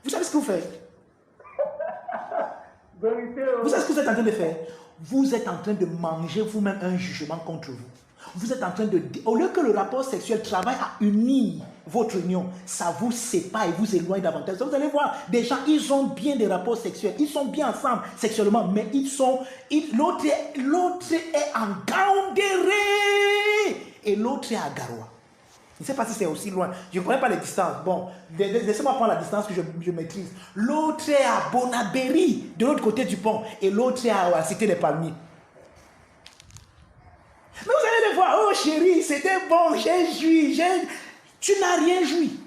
Vous savez ce que vous faites? Vous savez ce que vous êtes en train de faire? Vous êtes en train de manger vous-même un jugement contre vous. Vous êtes en train de... Au lieu que le rapport sexuel travaille à unir votre union, ça vous sépare et vous éloigne davantage. Vous allez voir, des gens, ils ont bien des rapports sexuels. Ils sont bien ensemble sexuellement, mais l'autre est en Gaoundéré et l'autre est à Garoua. Je ne sais pas si c'est aussi loin. Je ne connais pas les distances. Bon, laissez-moi prendre la distance que je maîtrise. L'autre est à Bonabéry, de l'autre côté du pont, et l'autre est à la Cité des Palmiers. Mais vous allez le voir, oh chérie, c'était bon, j'ai joui. Tu n'as rien joui.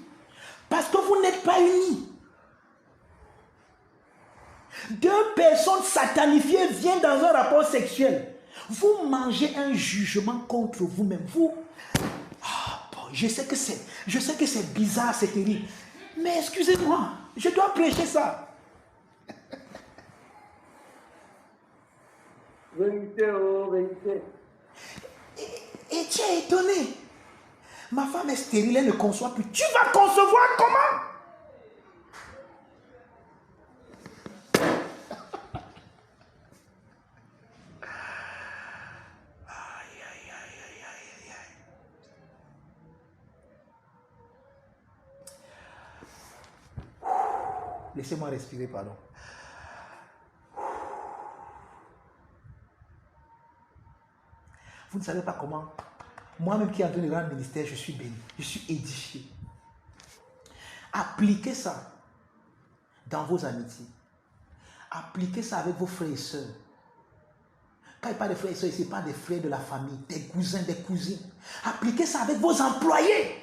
Parce que vous n'êtes pas unis. Deux personnes satanifiées viennent dans un rapport sexuel. Vous mangez un jugement contre vous-même. Je sais que c'est bizarre, c'est terrible. Mais excusez-moi, je dois prêcher ça. Vérité, oh, vérité. Et tu es étonné. Ma femme est stérile, elle ne conçoit plus. Tu vas concevoir comment? Laissez-moi respirer, pardon. Vous ne savez pas comment. Moi-même qui est en train de rendre ministère, je suis béni. Je suis édifié. Appliquez ça dans vos amitiés. Appliquez ça avec vos frères et sœurs. Quand il parle de frères et sœurs, ce n'est pas des frères de la famille, des cousins, des cousines. Appliquez ça avec vos employés.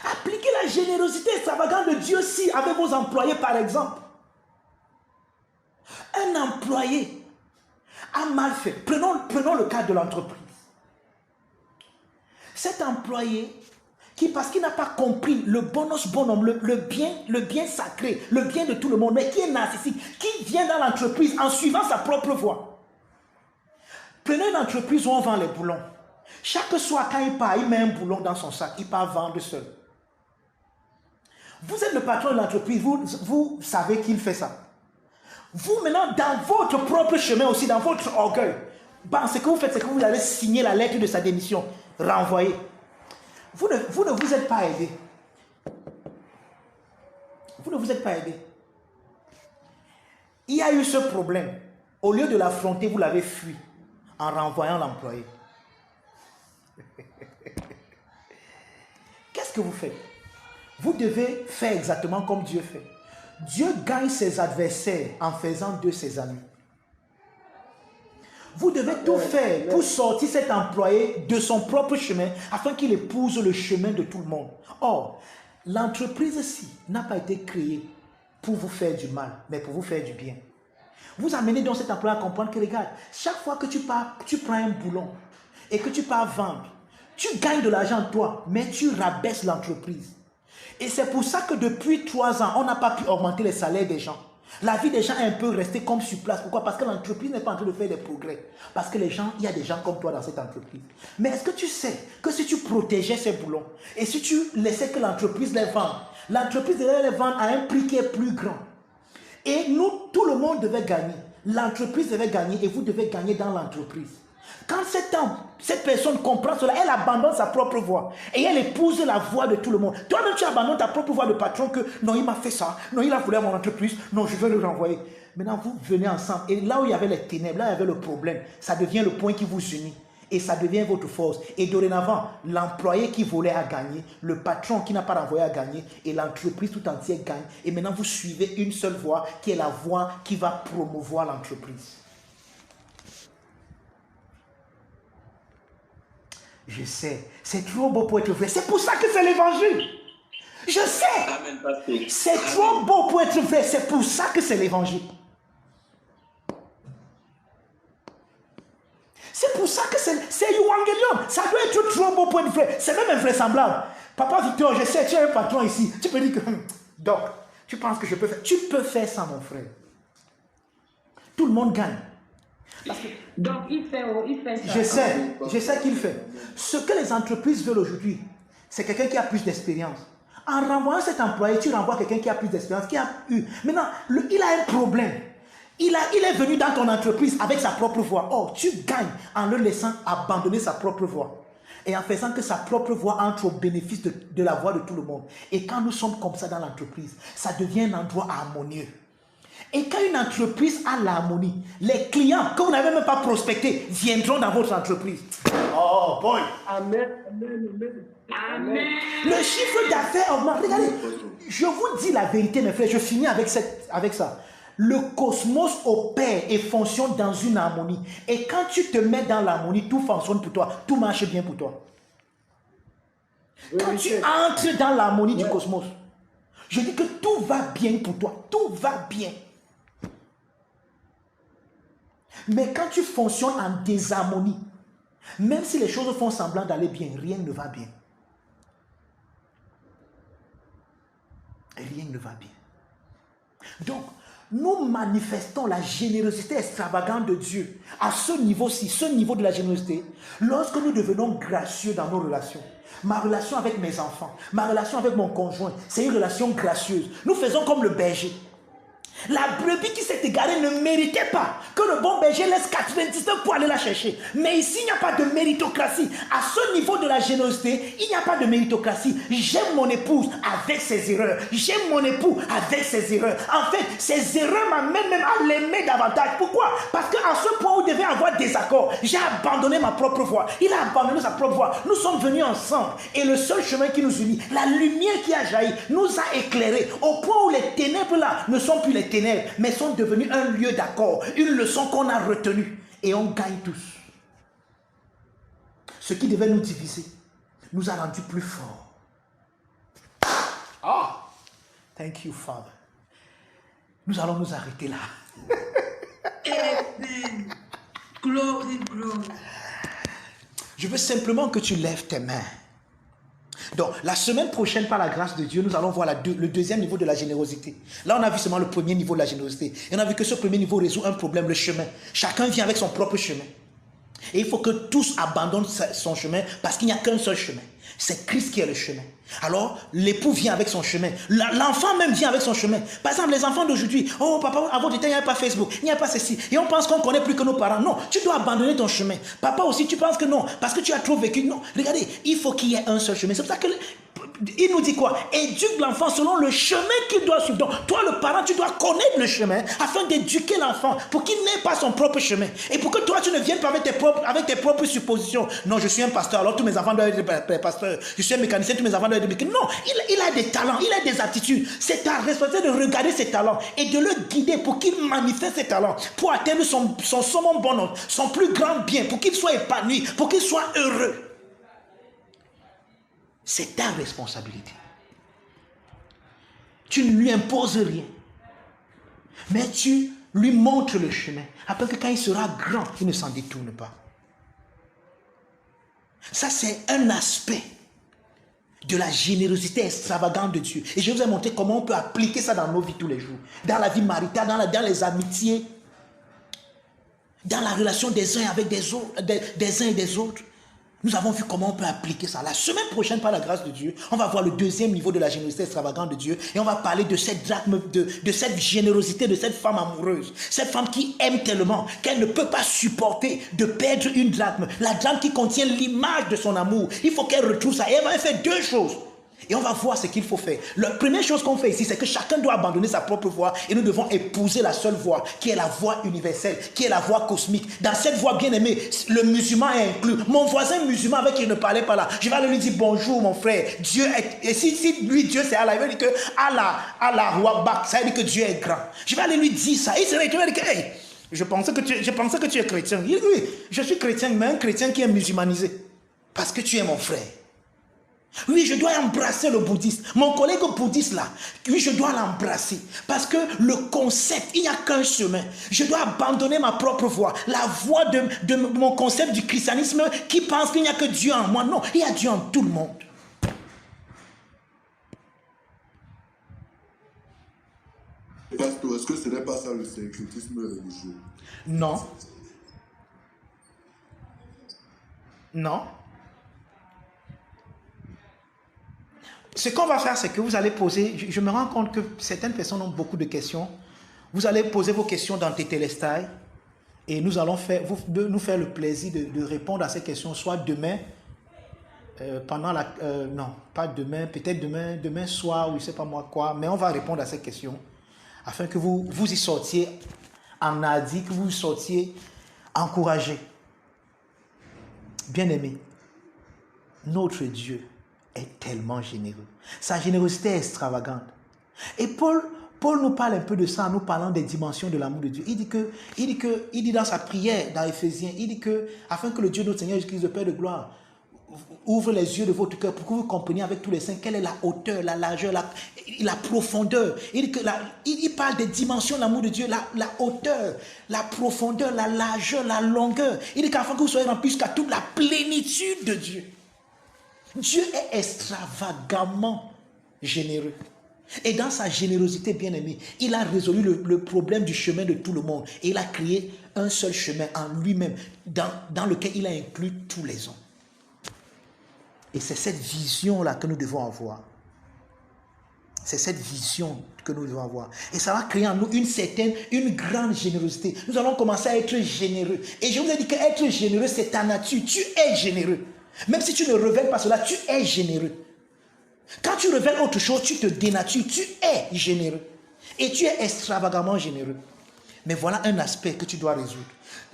Appliquez la générosité extravagante de Dieu aussi avec vos employés, par exemple. Un employé a mal fait. Prenons le cas de l'entreprise. Cet employé qui, parce qu'il n'a pas compris le bonus bonhomme, le bien sacré, le bien de tout le monde, mais qui est narcissique, qui vient dans l'entreprise en suivant sa propre voie. Prenez une entreprise où on vend les boulons. Chaque soir, quand il part, il met un boulon dans son sac, il part vendre seul. Vous êtes le patron de l'entreprise, vous savez qu'il fait ça. Vous, maintenant, dans votre propre chemin aussi, dans votre orgueil, ce que vous faites, c'est que vous allez signer la lettre de sa démission, renvoyer. Vous ne vous êtes pas aidé. Vous ne vous êtes pas aidé. Il y a eu ce problème. Au lieu de l'affronter, vous l'avez fui en renvoyant l'employé. Qu'est-ce que vous faites? Vous devez faire exactement comme Dieu fait. Dieu gagne ses adversaires en faisant d'eux ses amis. Vous devez tout faire pour sortir cet employé de son propre chemin afin qu'il épouse le chemin de tout le monde. Or, l'entreprise-ci n'a pas été créée pour vous faire du mal, mais pour vous faire du bien. Vous amenez donc cet employé à comprendre que, regarde, chaque fois que tu prends un boulon et que tu pars vendre, tu gagnes de l'argent toi, mais tu rabaisses l'entreprise. Et c'est pour ça que depuis 3 ans, on n'a pas pu augmenter les salaires des gens. La vie des gens est un peu restée comme sur place. Pourquoi? Parce que l'entreprise n'est pas en train de faire des progrès. Parce que il y a des gens comme toi dans cette entreprise. Mais est-ce que tu sais que si tu protégeais ces boulons et si tu laissais que l'entreprise les vende, l'entreprise devait les vendre à un prix qui est plus grand. Et nous, tout le monde devait gagner. L'entreprise devait gagner et vous devez gagner dans l'entreprise. Quand cette personne comprend cela, elle abandonne sa propre voie et elle épouse la voie de tout le monde. Toi-même, tu abandonnes ta propre voie de patron que non, il m'a fait ça, non, il a volé à mon entreprise, non, je vais le renvoyer. Maintenant, vous venez ensemble et là où il y avait les ténèbres, là où il y avait le problème, ça devient le point qui vous unit et ça devient votre force. Et dorénavant, l'employé qui volait a gagné, le patron qui n'a pas renvoyé a gagné et l'entreprise tout entière gagne. Et maintenant, vous suivez une seule voie qui est la voie qui va promouvoir l'entreprise. Je sais, c'est trop beau pour être vrai. C'est pour ça que c'est l'évangile. Je sais. C'est trop beau pour être vrai. C'est pour ça que c'est l'évangile. C'est pour ça que c'est l'évangile. Ça doit être trop beau pour être vrai. C'est même invraisemblable. Papa Victor, je sais, tu es un patron ici. Tu peux dire que... Donc, tu penses que je peux faire... Tu peux faire ça, mon frère. Tout le monde gagne. Donc, il fait ça. Je sais qu'il fait. Ce que les entreprises veulent aujourd'hui, c'est quelqu'un qui a plus d'expérience. En renvoyant cet employé, tu renvoies quelqu'un qui a plus d'expérience, qui a eu. Maintenant, il a un problème. Il est venu dans ton entreprise avec sa propre voix. Oh, tu gagnes en le laissant abandonner sa propre voix. Et en faisant que sa propre voix entre au bénéfice de la voix de tout le monde. Et quand nous sommes comme ça dans l'entreprise, ça devient un endroit harmonieux. Et quand une entreprise a l'harmonie, les clients que vous n'avez même pas prospectés viendront dans votre entreprise. Oh boy! Amen, amen, amen. Amen. Le chiffre d'affaires augmente. Regardez, je vous dis la vérité, mes frères, je finis avec ça. Le cosmos opère et fonctionne dans une harmonie. Et quand tu te mets dans l'harmonie, tout fonctionne pour toi, tout marche bien pour toi. Quand tu entres dans l'harmonie du cosmos, je dis que tout va bien pour toi, tout va bien. Mais quand tu fonctionnes en désharmonie, même si les choses font semblant d'aller bien, rien ne va bien. Rien ne va bien. Donc, nous manifestons la générosité extravagante de Dieu à ce niveau-ci, ce niveau de la générosité, lorsque nous devenons gracieux dans nos relations. Ma relation avec mes enfants, ma relation avec mon conjoint, c'est une relation gracieuse. Nous faisons comme le berger. La brebis qui s'est égarée ne méritait pas que le bon berger laisse 99 pour aller la chercher. Mais ici, il n'y a pas de méritocratie. À ce niveau de la générosité, il n'y a pas de méritocratie. J'aime mon épouse avec ses erreurs. J'aime mon époux avec ses erreurs. En fait, ses erreurs m'amènent même à l'aimer davantage. Pourquoi? Parce qu'à ce point où il devait avoir des accords, j'ai abandonné ma propre voie. Il a abandonné sa propre voie. Nous sommes venus ensemble. Et le seul chemin qui nous unit, la lumière qui a jailli, nous a éclairés. Au point où les ténèbres là ne sont plus les ténèbres, mais sont devenus un lieu d'accord, une leçon qu'on a retenue, et on gagne tous. Ce qui devait nous diviser nous a rendus plus forts. Ah, thank you, Father. Nous allons nous arrêter là. Amen. Glory, glory. Je veux simplement que tu lèves tes mains. Donc, la semaine prochaine, par la grâce de Dieu, nous allons voir le deuxième niveau de la générosité. Là, on a vu seulement le premier niveau de la générosité. Et on a vu que ce premier niveau résout un problème, le chemin. Chacun vient avec son propre chemin. Et il faut que tous abandonnent son chemin parce qu'il n'y a qu'un seul chemin. C'est Christ qui est le chemin. Alors, l'époux vient avec son chemin. L'enfant même vient avec son chemin. Par exemple, les enfants d'aujourd'hui, oh papa, à votre temps, il n'y a pas Facebook, il n'y a pas ceci. Et on pense qu'on connaît plus que nos parents. Non, tu dois abandonner ton chemin. Papa aussi, tu penses que non, parce que tu as trop vécu. Non, regardez, il faut qu'il y ait un seul chemin. C'est pour ça que il nous dit quoi? Éduque l'enfant selon le chemin qu'il doit suivre. Donc, toi, le parent, tu dois connaître le chemin afin d'éduquer l'enfant pour qu'il n'ait pas son propre chemin. Et pour que toi, tu ne viennes pas avec tes propres suppositions. Non, je suis un pasteur, alors tous mes enfants doivent être pasteurs. Je suis un mécanicien, tous mes enfants doivent être mécaniciens. Non, il a des talents, il a des aptitudes. C'est ta responsabilité de regarder ses talents et de le guider pour qu'il manifeste ses talents, pour atteindre son summum bonheur, son plus grand bien, pour qu'il soit épanoui, pour qu'il soit heureux. C'est ta responsabilité. Tu ne lui imposes rien. Mais tu lui montres le chemin. Afin que quand il sera grand, il ne s'en détourne pas. Ça, c'est un aspect de la générosité extravagante de Dieu. Et je vous ai montré comment on peut appliquer ça dans nos vies tous les jours. Dans la vie maritale, dans les amitiés, dans la relation des uns avec des autres, des uns et des autres. Nous avons vu comment on peut appliquer ça. La semaine prochaine, par la grâce de Dieu, on va voir le deuxième niveau de la générosité extravagante de Dieu. Et on va parler de cette drachme, de cette générosité de cette femme amoureuse. Cette femme qui aime tellement qu'elle ne peut pas supporter de perdre une drachme. La drachme qui contient l'image de son amour. Il faut qu'elle retrouve ça. Et elle va faire deux choses. Et on va voir ce qu'il faut faire. La première chose qu'on fait ici, c'est que chacun doit abandonner sa propre voie et nous devons épouser la seule voie, qui est la voie universelle, qui est la voie cosmique. Dans cette voie bien-aimée, le musulman est inclus. Mon voisin musulman avec qui je ne parlais pas là, je vais aller lui dire bonjour mon frère. Dieu est... Et si lui, Dieu c'est Allah, il va dire que Allah, ça veut dire que Dieu est grand. Je vais aller lui dire ça. Et il va dire que, hey, je pensais que tu es chrétien. Oui, je suis chrétien, mais un chrétien qui est musulmanisé. Parce que tu es mon frère. Oui, je dois embrasser le bouddhiste. Mon collègue bouddhiste là, oui, je dois l'embrasser. Parce que le concept, il n'y a qu'un chemin. Je dois abandonner ma propre voie. La voie de mon concept du christianisme qui pense qu'il n'y a que Dieu en moi. Non, il y a Dieu en tout le monde. Pasteur, est-ce que ce n'est pas ça le syncrétisme religieux? Non. Non. Ce qu'on va faire, c'est que vous allez poser, je me rends compte que certaines personnes ont beaucoup de questions. Vous allez poser vos questions dans Tétélestai et nous allons nous faire le plaisir de répondre à ces questions, soit demain, pendant la... non, pas demain, peut-être demain soir ou je ne sais pas moi quoi, mais on va répondre à ces questions afin que vous y sortiez en adi, que vous y sortiez encouragés. Bien-aimés, notre Dieu est tellement généreux. Sa générosité est extravagante. Et Paul nous parle un peu de ça en nous parlant des dimensions de l'amour de Dieu. Il dit dans sa prière, dans Éphésiens, il dit que, afin que le Dieu notre Seigneur Jésus-Christ, le Père de gloire, ouvre les yeux de votre cœur pour que vous compreniez avec tous les saints quelle est la hauteur, la largeur, la profondeur. Il parle des dimensions de l'amour de Dieu, la hauteur, la profondeur, la largeur, la longueur. Il dit qu'afin que vous soyez remplis jusqu'à toute la plénitude de Dieu. Dieu est extravagamment généreux. Et dans sa générosité, bien-aimé, il a résolu le problème du chemin de tout le monde. Et il a créé un seul chemin en lui-même, dans lequel il a inclus tous les hommes. Et c'est cette vision-là que nous devons avoir. C'est cette vision que nous devons avoir. Et ça va créer en nous une grande générosité. Nous allons commencer à être généreux. Et je vous ai dit qu'être généreux, c'est ta nature. Tu es généreux. Même si tu ne révèles pas cela, tu es généreux. Quand tu révèles autre chose, tu te dénatures. Tu es généreux. Et tu es extravagamment généreux. Mais voilà un aspect que tu dois résoudre.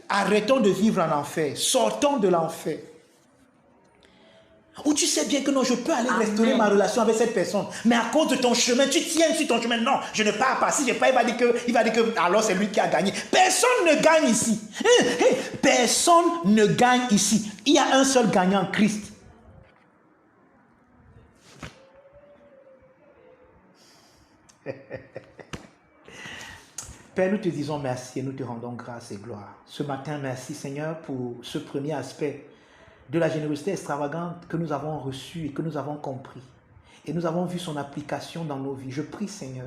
Arrêtons de vivre en enfer. Sortons de l'enfer. Où tu sais bien que non, je peux aller restaurer ma relation avec cette personne. Mais à cause de ton chemin, tu tiens sur ton chemin. Non, je ne pars pas. Si je pars, il va dire que alors c'est lui qui a gagné. Personne ne gagne ici. Personne ne gagne ici. Il y a un seul gagnant, Christ. Père, nous te disons merci et nous te rendons grâce et gloire. Ce matin, merci Seigneur pour ce premier aspect de la générosité extravagante que nous avons reçue et que nous avons compris. Et nous avons vu son application dans nos vies. Je prie Seigneur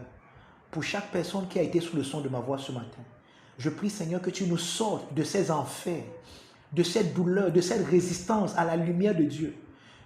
pour chaque personne qui a été sous le son de ma voix ce matin. Je prie Seigneur que tu nous sortes de ces enfers, de cette douleur, de cette résistance à la lumière de Dieu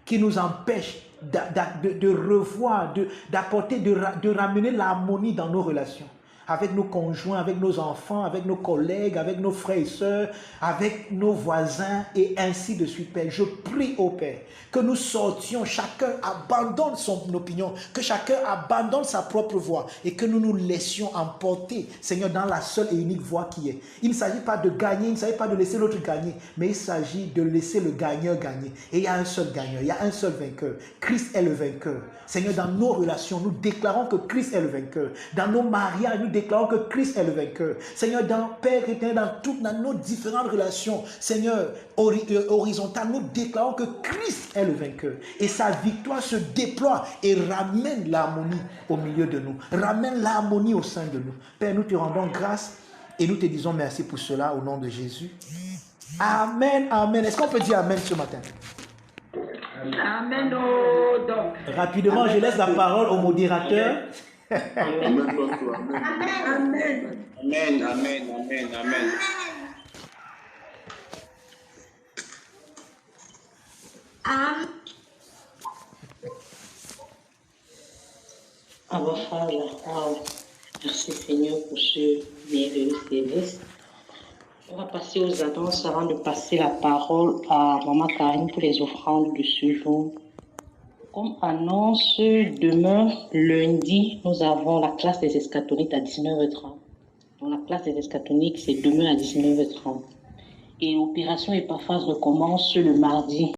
qui nous empêche de revoir, d'apporter, de ramener l'harmonie dans nos relations. Avec nos conjoints, avec nos enfants, avec nos collègues, avec nos frères et sœurs, avec nos voisins et ainsi de suite, Père. Je prie au Père que nous sortions, chacun abandonne son opinion, que chacun abandonne sa propre voix et que nous nous laissions emporter, Seigneur, dans la seule et unique voie qui est. Il ne s'agit pas de gagner, il ne s'agit pas de laisser l'autre gagner, mais il s'agit de laisser le gagneur gagner. Et il y a un seul gagneur, il y a un seul vainqueur. Christ est le vainqueur. Seigneur, dans nos relations, nous déclarons que Christ est le vainqueur. Dans nos mariages, nous déclarons que Christ est le vainqueur. Seigneur, dans Père éternel, dans nos différentes relations, Seigneur, horizontales, nous déclarons que Christ est le vainqueur. Et sa victoire se déploie et ramène l'harmonie au milieu de nous. Ramène l'harmonie au sein de nous. Père, nous te rendons grâce et nous te disons merci pour cela au nom de Jésus. Amen, amen. Est-ce qu'on peut dire amen ce matin? Amen. Oh, donc. Rapidement, je laisse la parole au modérateur. Amen, pasteur. Amen. Amen, amen, amen, amen. Abba Father, wow. Merci Seigneur pour ce merveilleux service. On va passer aux annonces avant de passer la parole à Maman Karine pour les offrandes de ce jour. Comme annonce, demain, lundi, nous avons la classe des eschatoniques à 19h30. Donc la classe des eschatoniques, c'est demain à 19h30. Et l'opération Epaphras recommence le mardi.